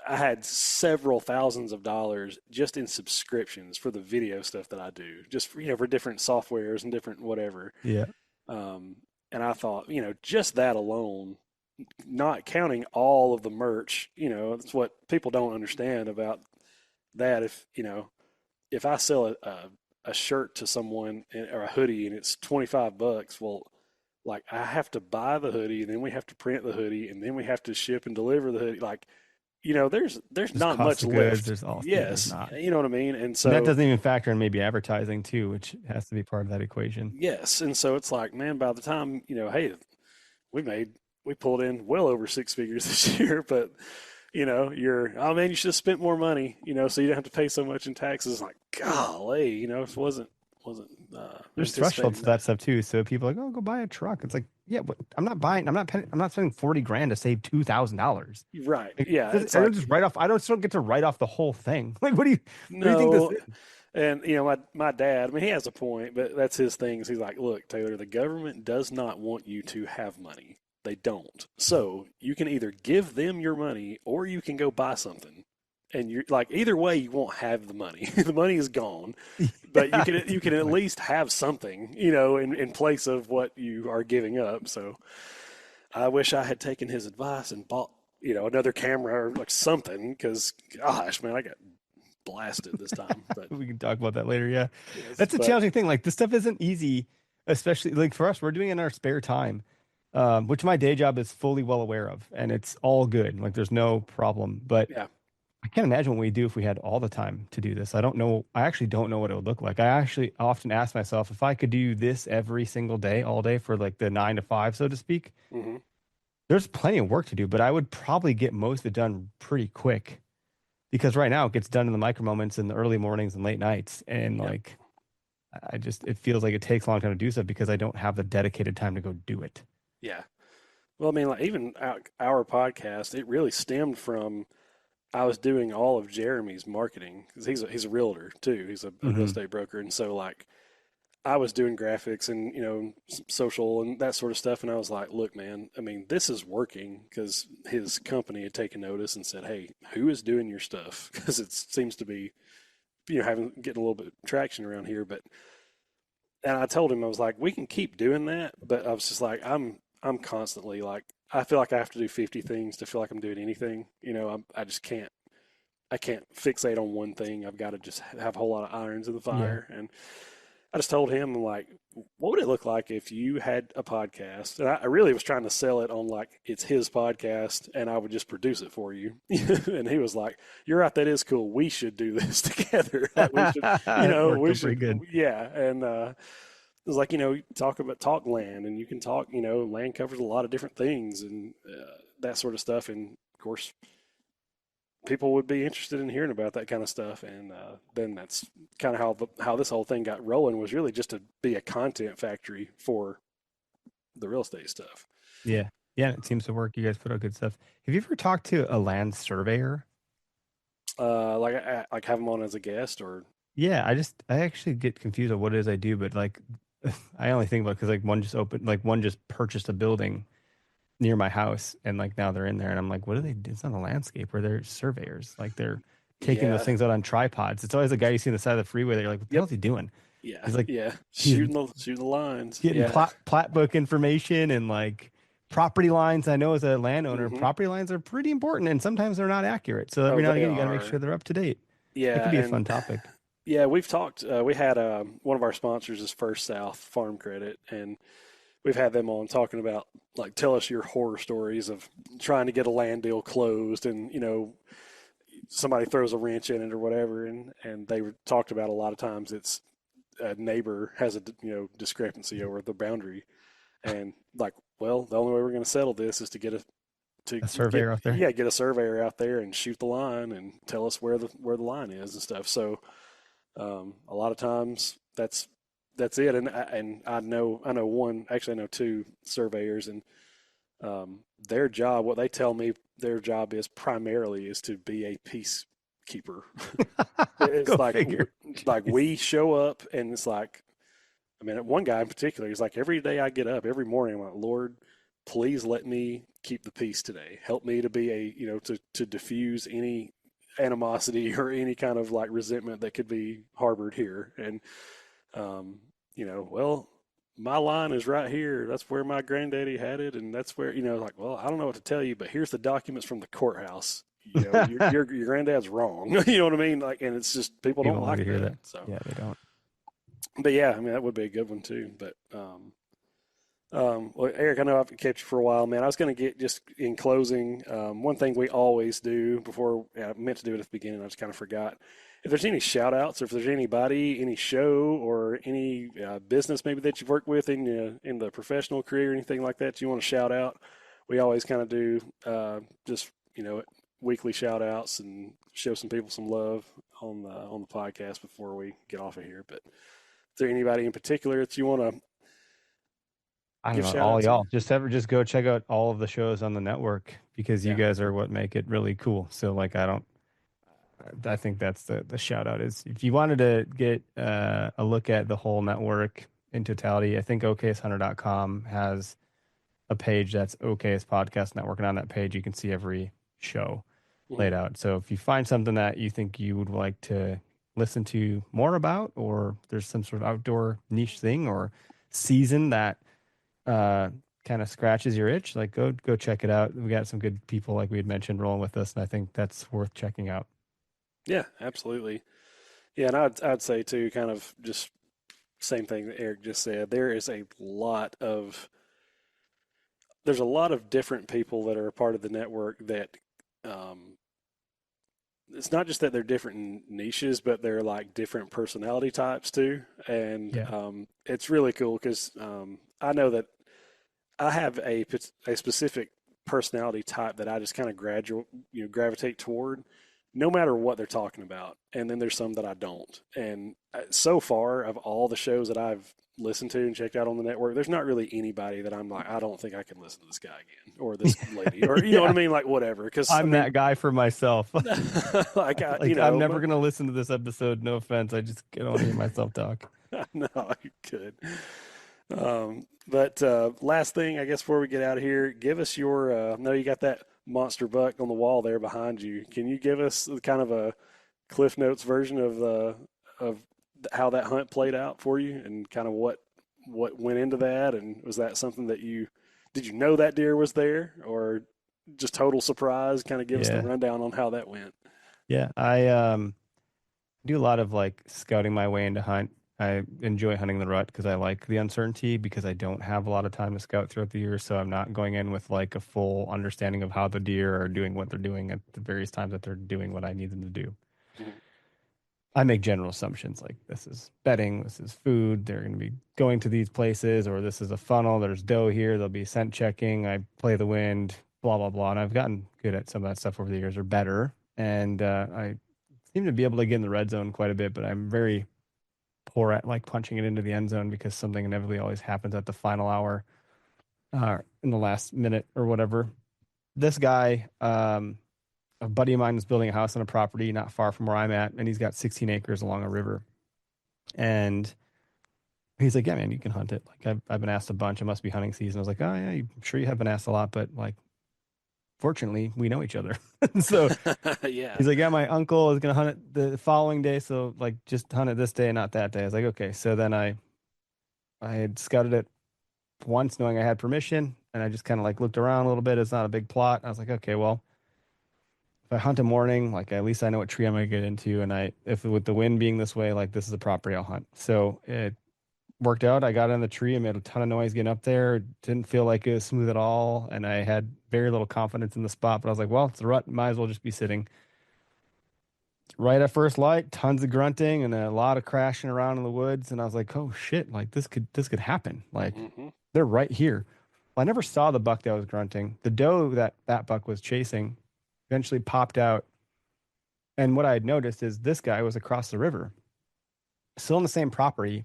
I had several thousands of dollars just in subscriptions for the video stuff that I do, just for different softwares and different whatever. Yeah. Um, and I thought, just that alone, not counting all of the merch, that's what people don't understand about that. If I sell a shirt to someone or a hoodie and it's $25, well, like I have to buy the hoodie and then we have to print the hoodie and then we have to ship and deliver the hoodie. Like, there's There's not cost much of goods. left. There's all, yeah, there's Yes, not. you know what I mean? And And that so doesn't even factor in maybe advertising too, which has to be part of that equation. yes, and so it's like, man, by the time, hey, we made we pulled in well over six figures this year, but oh man, you should have spent more money, so you don't have to pay so much in taxes. Like, golly, it wasn't There's thresholds anticipating to that that. stuff too. So people are like, oh, go buy a truck. It's like, yeah, but I'm not spending 40 grand to save $2,000. Right. Like, Yeah. It's I don't like, just write off. I don't still get to write off the whole thing. Like, what do you think this no. is? And my dad, I mean, he has a point, but that's his thing. Is he's like, look, Taylor, the government does not want you to have money. They don't. So you can either give them your money or you can go buy something. And you're like, either way, you won't have the money. The money is gone, but Yeah, you that's a can good at point. least have something, in place of what you are giving up. So I wish I had taken his advice and bought, another camera or like something, because gosh, man, I got blasted this time. But We can talk about that later. Yeah, yes, that's a but challenging thing. Like, this stuff isn't easy, especially like for us. We're doing it in our spare time, which my day job is fully well aware of, and it's all good. Like, there's no problem. But yeah, I can't imagine what we do if we had all the time to do this. I don't know. I actually don't know what it would look like. I actually often ask myself if I could do this every single day, all day for like the 9 to 5, so to speak. hmm There's plenty of work to do, but I would probably get most of it done pretty quick because right now it gets done in the micro moments in the early mornings and late nights. And yeah, like, it feels like it takes a long time to do stuff because I don't have the dedicated time to go do it. yeah. Well, I mean, like even our podcast, it really stemmed from I was doing all of Jeremy's marketing because he's a realtor too. He's a real Hmm. estate broker, and so like I was doing graphics and social and that sort of stuff, and I was like, look, man, I mean, this is working because his company had taken notice and said, hey, who is doing your stuff? Because it seems to be having getting a little bit of traction around here, but. And I told him I was like, we can keep doing that, but I was just like, I'm constantly like, I feel like I have to do 50 things to feel like I'm doing anything. I just can't. I can't fixate on one thing. I've got to just have a whole lot of irons in the Yeah. fire. And I just told him, I'm like, what would it look like if you had a podcast? And I really was trying to sell it on like it's his podcast and I would just produce it for you. And he was like, "You're right, that is cool. We should do this together. Like we should, It worked out pretty good. yeah." And it was like, talk land, and you can talk, land covers a lot of different things and that sort of stuff. And of course, people would be interested in hearing about that kind of stuff. And then that's kind of how this whole thing got rolling, was really just to be a content factory for the real estate stuff. Yeah. Yeah. It seems to work. You guys put out good stuff. Have you ever talked to a land surveyor? Like have them on as a guest, or Yeah. I actually get confused on what it is I do, but like, I only think about because like one just purchased a building near my house, and like now they're in there, and I'm like, what do they do? It's not a landscaper, they're surveyors. Like they're taking those things out on tripods. It's always a guy you see on the side of the freeway that you're like, what the hell is he doing? Yeah, he's like, shooting the lines, getting plat book information and like property lines. I know as a landowner, property lines are pretty important, and sometimes they're not accurate. So every now and again, you got to make sure they're up to date. Yeah, it could be a fun topic. Yeah, we've talked. We had one of our sponsors is First South Farm Credit, and we've had them on talking about, like, tell us your horror stories of trying to get a land deal closed, and somebody throws a wrench in it or whatever, and they talked about a lot of times it's a neighbor has a discrepancy over the boundary, and like, well, the only way we're going to settle this is to get a surveyor out there. Yeah, get a surveyor out there and shoot the line and tell us where the line is and stuff. So a lot of times that's it. And I know two surveyors, and their job, what they tell me their job is primarily is to be a peacekeeper. It's like we show up, and it's like, I mean, one guy in particular, he's like, every day I get up, every morning, I'm like, Lord, please let me keep the peace today. Help me to be to diffuse any animosity or any kind of like resentment that could be harbored here. And, well, my line is right here. That's where my granddaddy had it. And that's where, like, well, I don't know what to tell you, but here's the documents from the courthouse. Your granddad's wrong. You know what I mean? Like, and it's just, people don't like to hear that. So yeah, they don't. But yeah, I mean, that would be a good one too. But, well, Eric, I know I've kept you for a while, man. I was going to get, just in closing, one thing we always do before, I meant to do it at the beginning, I just kind of forgot. If there's any shout outs, or if there's anybody, any show or any business maybe that you've worked with in the professional career, anything like that you want to shout out, we always kind of do just, weekly shout outs and show some people some love on the podcast before we get off of here. But is there anybody in particular that you want to? I don't know, all y'all. Just go check out all of the shows on the network, because you guys are what make it really cool. So like, I think that's the shout out is, if you wanted to get a look at the whole network in totality, I think OkayestHunter.com has a page that's Okayest Podcast Network. And on that page, you can see every show laid out. So if you find something that you think you would like to listen to more about, or there's some sort of outdoor niche thing or season that kind of scratches your itch, like go check it out. We got some good people, like we had mentioned, rolling with us, and I think that's worth checking out. Yeah, absolutely. Yeah, and I'd say too, kind of just same thing that Eric just said. There's a lot of different people that are a part of the network that it's not just that they're different niches, but they're like different personality types too. And it's really cool because I know that I have a specific personality type that I just kind of gravitate toward, no matter what they're talking about. And then there's some that I don't. And so far, of all the shows that I've listened to and checked out on the network, there's not really anybody that I'm like, I don't think I can listen to this guy again, or this lady, or you know what I mean, like whatever. Because I'm that guy for myself. I'm never gonna listen to this episode. No offense, I just don't hear myself talk. No, you could. But last thing, I guess, before we get out of here, give us your. I know you got that monster buck on the wall there behind you. Can you give us kind of a Cliff Notes version of how that hunt played out for you, and kind of what went into that? And was that something that did you know that deer was there, or just total surprise? Kind of give us the rundown on how that went. Yeah, I do a lot of like scouting my way into hunt I enjoy hunting the rut because I like the uncertainty because I don't have a lot of time to scout throughout the year. So I'm not going in with like a full understanding of how the deer are doing what they're doing at the various times that they're doing what I need them to do. Mhm. I make general assumptions like this is bedding, this is food, they're going to be going to these places, or this is a funnel, there's doe here, they'll be scent checking, I play the wind, blah, blah, blah. And I've gotten good at some of that stuff over the years, or better. And I seem to be able to get in the red zone quite a bit, but I'm very poor at like punching it into the end zone because something inevitably always happens at the final hour in the last minute or whatever. This guy, a buddy of mine is building a house on a property not far from where I'm at, and he's got 16 acres along a river. And he's like, "Yeah, man, you can hunt it. Like I've been asked a bunch. It must be hunting season." I was like, "Oh yeah, I'm sure you have been asked a lot, but like, fortunately, we know each other." So Yeah. he's like, "Yeah, my uncle is gonna hunt it the following day, so like just hunt it this day, not that day." I was like, "Okay." So then I had scouted it once, knowing I had permission, and I just kind of like looked around a little bit. It's not a big plot. I was like, "Okay, well, if I hunt a morning, like at least I know what tree I'm gonna get into, and if with the wind being this way, like this is a property I'll hunt." So it worked out. I got in the tree. I made a ton of noise getting up there. Didn't feel like it was smooth at all, and I had very little confidence in the spot. But I was like, "Well, it's a rut. Might as well just be sitting." Right at first light, tons of grunting and a lot of crashing around in the woods, and I was like, "Oh shit! Like this could happen. Like Hmm. they're right here." Well, I never saw the buck that was grunting. The doe that buck was chasing eventually popped out. And what I had noticed is this guy was across the river, still on the same property,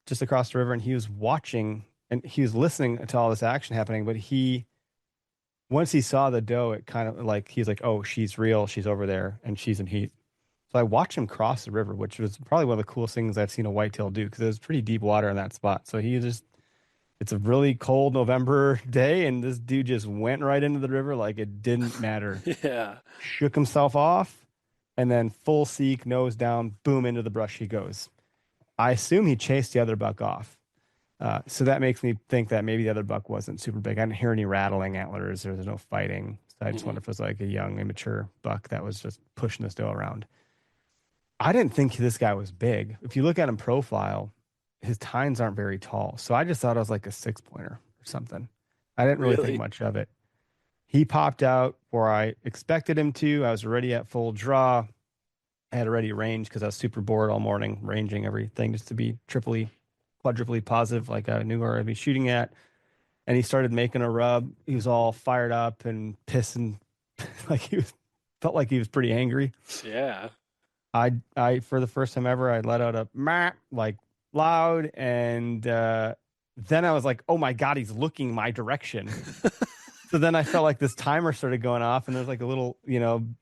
just across the river, and he was watching and he was listening to all this action happening. But once he saw the doe, it kind of like he's like, "Oh, she's real. She's over there, and she's in heat." So I watched him cross the river, which was probably one of the coolest things I've seen a whitetail do because it was pretty deep water in that spot. So it's a really cold November day, and this dude just went right into the river like it didn't matter. Yeah. Shook himself off, and then full seek, nose down, boom, into the brush he goes. I assume he chased the other buck off. So that makes me think that maybe the other buck wasn't super big. I didn't hear any rattling antlers, or there's no fighting. So I just Hmm. wonder if it was like a young, immature buck that was just pushing this doe around. I didn't think this guy was big. If you look at him profile, his tines aren't very tall. So I just thought it was like a 6-pointer or something. I didn't really think Really? much of it. He popped out where I expected him to. I was already at full draw. I had already ranged because I was super bored all morning, ranging everything just to be triply, quadruply positive, like I knew where I'd be shooting at. And he started making a rub. He was all fired up and pissing, like felt like he was pretty angry. Yeah. I for the first time ever, I let out a meh, like loud, and then I was like, "Oh my god, he's looking my direction." So then I felt like this timer started going off, and there's like a little,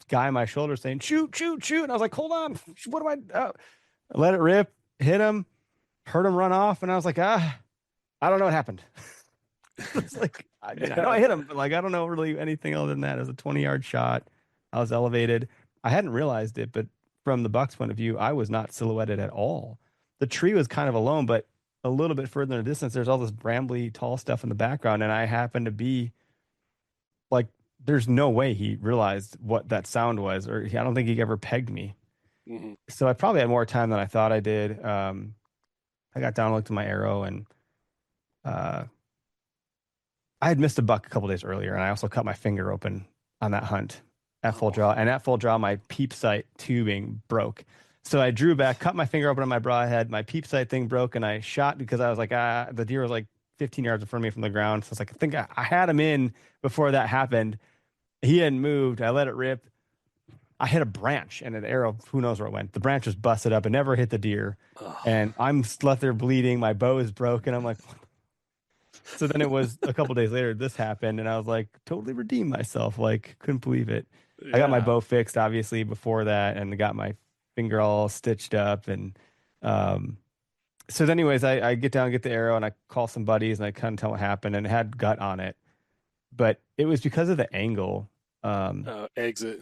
guy on my shoulder saying, "Shoot, shoot, shoot!" And I was like, "Hold on, what do I?" I let it rip, hit him, heard him run off, and I was like, I don't know what happened. It's like I know I hit him, but like I don't know really anything other than that. It was a 20-yard shot. I was elevated. I hadn't realized it, but from the Bucks' point of view, I was not silhouetted at all. The tree was kind of alone, but a little bit further in the distance, there's all this brambly, tall stuff in the background, and I happened to be like, there's no way he realized what that sound was, or I don't think he ever pegged me. Hmm. So I probably had more time than I thought I did. I got down and looked at my arrow, and uh, I had missed a buck a couple days earlier, and I also cut my finger open on that hunt at full draw. And at full draw, my peep sight tubing broke. So I drew back, cut my finger open on my broadhead. My peep sight thing broke, and I shot because I was like, the deer was like 15 yards in front of me from the ground. So I was like, I think I had him in before that happened. He hadn't moved. I let it rip. I hit a branch, and an arrow, who knows where it went. The branch was busted up and never hit the deer. And I'm left there bleeding. My bow is broken. I'm like, so then it was a couple days later, this happened, and I was like, totally redeemed myself. Like, couldn't believe it. I got my Yeah. bow fixed, obviously, before that, and got my finger all stitched up. And um, so, anyways, I get down, get the arrow, and I call some buddies, and I kind of tell what happened, and it had gut on it, but it was because of the angle. Exit.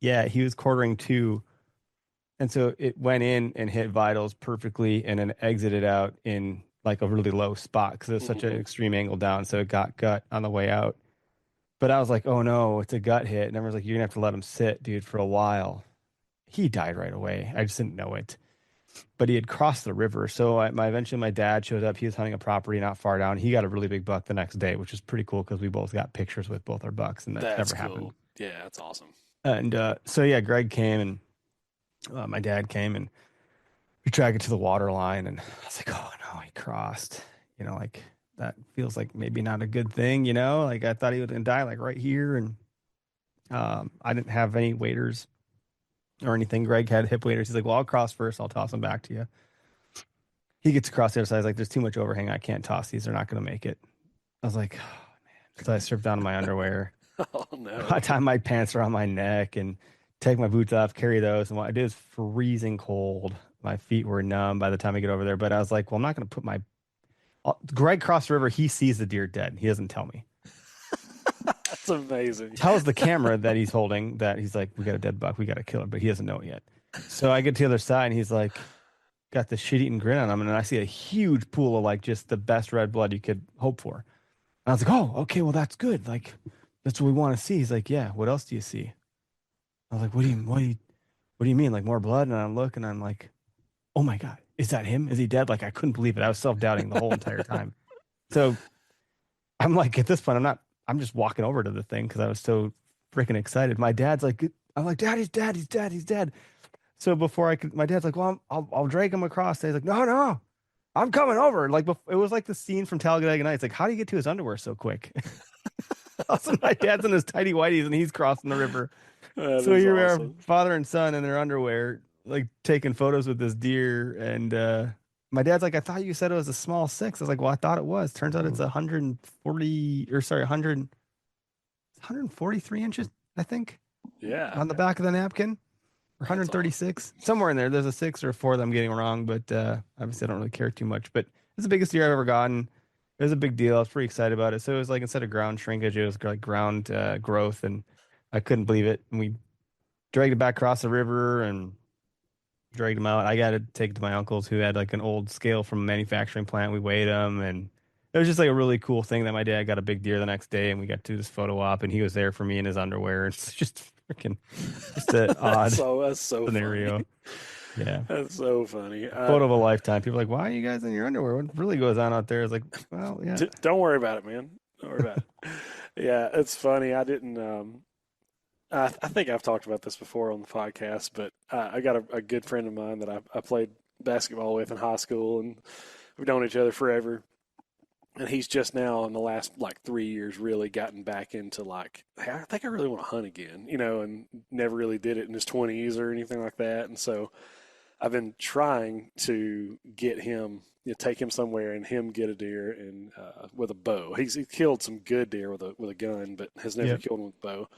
Yeah, he was quartering two, and so it went in and hit vitals perfectly, and then exited out in like a really low spot because it was such an Hmm. extreme angle down. So it got gut on the way out. But I was like, oh no, it's a gut hit. And everyone's like, you're gonna have to let him sit, dude, for a while. He died right away. I just didn't know it. but he had crossed the river. So eventually my dad showed up. He was hunting a property not far down. He got a really big buck the next day, which is pretty cool because we both got pictures with both our bucks, and that's That's never cool. happened. Yeah, that's awesome. And so yeah, Greg came and my dad came and we tracked it to the water line, and I was like, oh no, he crossed. Like that feels like maybe not a good thing. Like I thought he was gonna die like right here, and I didn't have any waders or anything. Greg had hip waders. He's like, well, I'll cross first. I'll toss them back to you. He gets across the other side. He's like, there's too much overhang. I can't toss these. They're not going to make it. I was like, oh, man. So I stripped down to my underwear. Oh, no. I tie my pants around my neck and take my boots off, carry those. And what I did is freezing cold. My feet were numb by the time I get over there. But I was like, well, I'm not going to put my... Greg crossed the river. He sees the deer dead. He doesn't tell me. That's amazing. Tells the camera that he's holding that he's like, we got a dead buck. We got to kill it. But he doesn't know it yet. So I get to the other side and he's like, got this shit-eating grin on him. And I see a huge pool of like just the best red blood you could hope for. And I was like, oh, okay, well, that's good. Like, that's what we want to see. He's like, yeah, what else do you see? I was like, what do you mean? Like more blood? And I'm looking, I'm like, oh my God, is that him? Is he dead? Like, I couldn't believe it. I was self-doubting the whole entire time. So I'm like, at this point, I'm just walking over to the thing because I was so freaking excited. My dad's like, I'm like, Dad, he's dead. He's dead. He's dead. So before my dad's like, well, I'll drag him across. He's like, no, I'm coming over. Like, it was like the scene from Talladega Nights. Like, how do you get to his underwear so quick? Also, my dad's in his tighty whities and he's crossing the river. So here we are, father and son in their underwear, like taking photos with this deer. And my dad's like, I thought you said it was a small 6. I was like, well, I thought it was. Turns out it's 143 inches, I think. Yeah. On the back of the napkin. 136, somewhere in there. There's a 6 or a 4 that I'm getting wrong, but obviously I don't really care too much. But it's the biggest deer I've ever gotten. It was a big deal. I was pretty excited about it. So it was like, instead of ground shrinkage, it was like ground growth, and I couldn't believe it. And we dragged it back across the river and dragged him out. I got to take it to my uncle's, who had like an old scale from a manufacturing plant. We weighed him, and it was just like a really cool thing that my dad got a big deer the next day, and we got to do this photo op, and he was there for me in his underwear. It's just freaking, just an odd that's so scenario. Funny. Yeah, that's so funny. Photo of a lifetime. People are like, why are you guys in your underwear? What really goes on out there? It's like, well, yeah. Don't worry about it, man. Don't worry about it. Yeah, it's funny. I didn't. I think I've talked about this before on the podcast, but I got a good friend of mine that I played basketball with in high school, and we've known each other forever. And he's just now in the last like 3 years really gotten back into like, hey, I think I really want to hunt again, and never really did it in his 20s or anything like that. And so I've been trying to get him, take him somewhere and him get a deer and with a bow. He's killed some good deer with a gun, but has never killed one with a bow.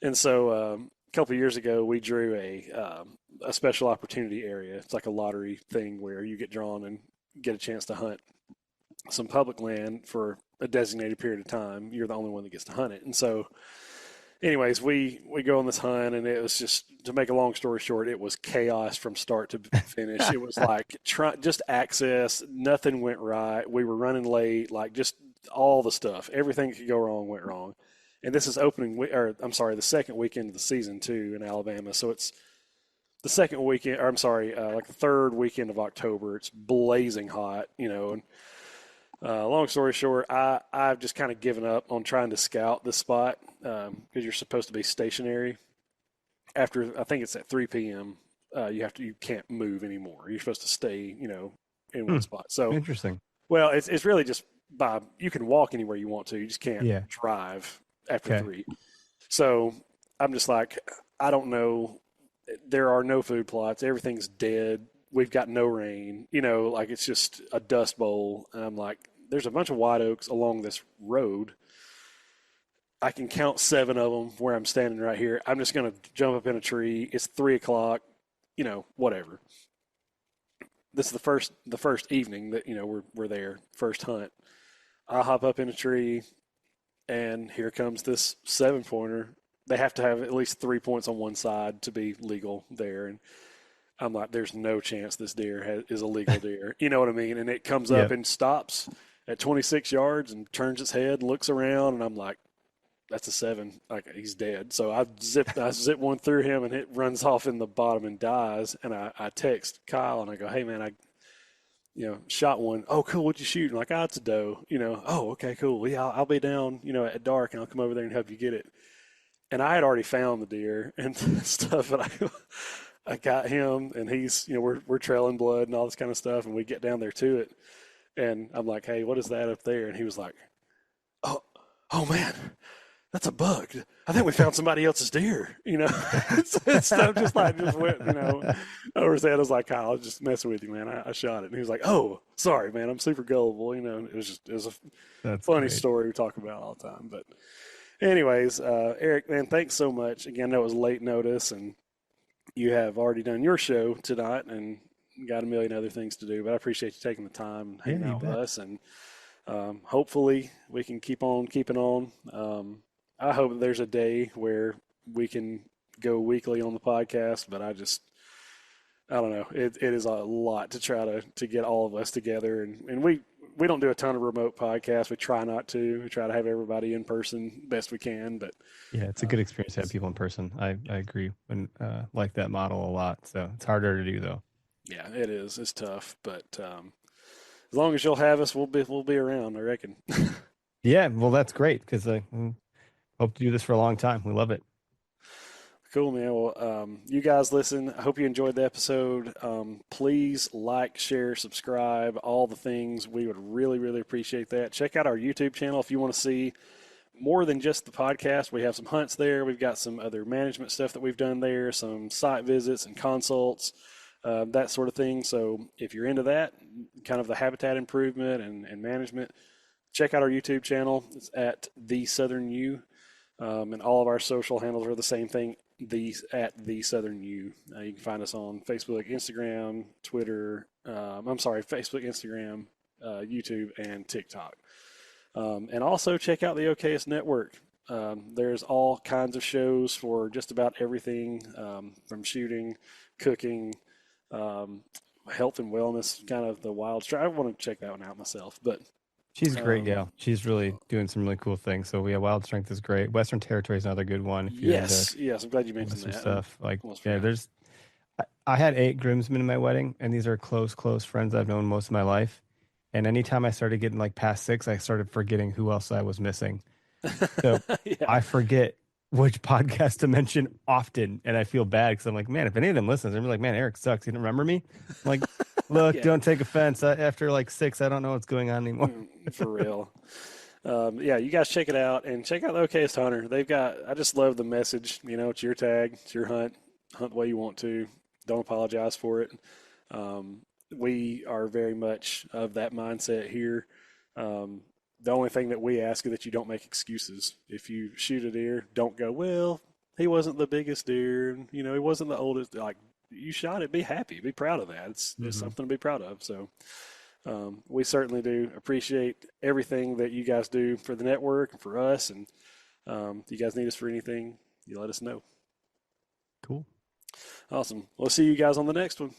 And so a couple of years ago, we drew a special opportunity area. It's like a lottery thing where you get drawn and get a chance to hunt some public land for a designated period of time. You're the only one that gets to hunt it. And so anyways, we go on this hunt, and it was just, to make a long story short, it was chaos from start to finish. It was like just access. Nothing went right. We were running late, like just all the stuff. Everything that could go wrong went wrong. And this is the second weekend of the season too in Alabama. So it's the second weekend, or like the third weekend of October. It's blazing hot, and long story short, I've just kind of given up on trying to scout this spot because you're supposed to be stationary. After, I think it's at 3 p.m., you can't move anymore. You're supposed to stay, in one spot. So interesting. Well, it's really just you can walk anywhere you want to. You just can't drive after 3. So I'm just like, I don't know. There are no food plots. Everything's dead. We've got no rain, like it's just a dust bowl. And I'm like, there's a bunch of white oaks along this road. I can count 7 of them where I'm standing right here. I'm just going to jump up in a tree. It's 3:00, whatever. This is the first evening that, we're there, first hunt. I hop up in a tree, and here comes this 7-pointer. They have to have at least 3 points on one side to be legal there. And I'm like, there's no chance this deer is a legal deer. You know what I mean? And it comes up and stops at 26 yards and turns its head, looks around, and I'm like, that's a 7. Like, he's dead. So I zip one through him, and it runs off in the bottom and dies. And I text Kyle, and I go, hey, man, I shot one. Oh, cool. What'd you shoot? And like, it's a doe. Oh, okay, cool. Yeah, I'll be down, at dark, and I'll come over there and help you get it. And I had already found the deer and stuff, but I got him, and he's, we're trailing blood and all this kind of stuff, and we get down there to it, and I'm like, hey, what is that up there? And he was like, oh man, that's a bug. I think we found somebody else's deer, Stuff just went, over his head. I was like, Kyle, I was just messing with you, man. I shot it. And he was like, oh, sorry, man, I'm super gullible, It was a That's funny great. story we talk about all the time. But anyways, Eric, man, thanks so much. Again, that was late notice, and you have already done your show tonight and got a million other things to do, but I appreciate you taking the time and hanging out with us. And hopefully we can keep on keeping on. I hope there's a day where we can go weekly on the podcast, but I don't know. It is a lot to try to get all of us together. And we don't do a ton of remote podcasts. We try not to. We try to have everybody in person best we can. But Yeah, it's a good experience to have people in person. I agree and like that model a lot. So it's harder to do though. yeah, it is. It's tough, but as long as you'll have us, we'll be around, I reckon. Yeah, well, that's great because I hope to do this for a long time. We love it. Cool, man. Well, you guys listen. I hope you enjoyed the episode. Please like, share, subscribe, all the things. We would really, really appreciate that. Check out our YouTube channel if you want to see more than just the podcast. We have some hunts there. We've got some other management stuff that we've done there, some site visits and consults, that sort of thing. So if you're into that, kind of the habitat improvement and management, check out our YouTube channel. It's at The Southern U. And all of our social handles are the same thing, at The Southern U. You can find us on Facebook, Instagram, Twitter. Facebook, Instagram, YouTube, and TikTok. And also check out the Okayest Network. There's all kinds of shows for just about everything, from shooting, cooking, health and wellness, kind of the wild strike. I want to check that one out myself, but She's a great gal. She's really doing some really cool things. So Wild Strength is great. Western Territory is another good one. If you're yes, I'm glad you mentioned some that. stuff I had 8 groomsmen in my wedding, and these are close friends I've known most of my life. And anytime I started getting like past 6, I started forgetting who else I was missing. So Yeah. I forget which podcast to mention often, and I feel bad because I'm like, man, if any of them listens, they're like, man, Eric sucks. You don't remember me? I'm like, look, Yeah. Don't take offense. After like 6, I don't know what's going on anymore. For real. You guys check it out, and check out the Okayest Hunter. I just love the message. It's your tag, it's your hunt the way you want to. Don't apologize for it. We are very much of that mindset here. The only thing that we ask is that you don't make excuses. If you shoot a deer, don't go, well, he wasn't the biggest deer, he wasn't the oldest. Like, you shot it, be happy, be proud of that. It's something to be proud of. So we certainly do appreciate everything that you guys do for the network and for us. And if you guys need us for anything, you let us know. Cool. Awesome. We'll see you guys on the next one.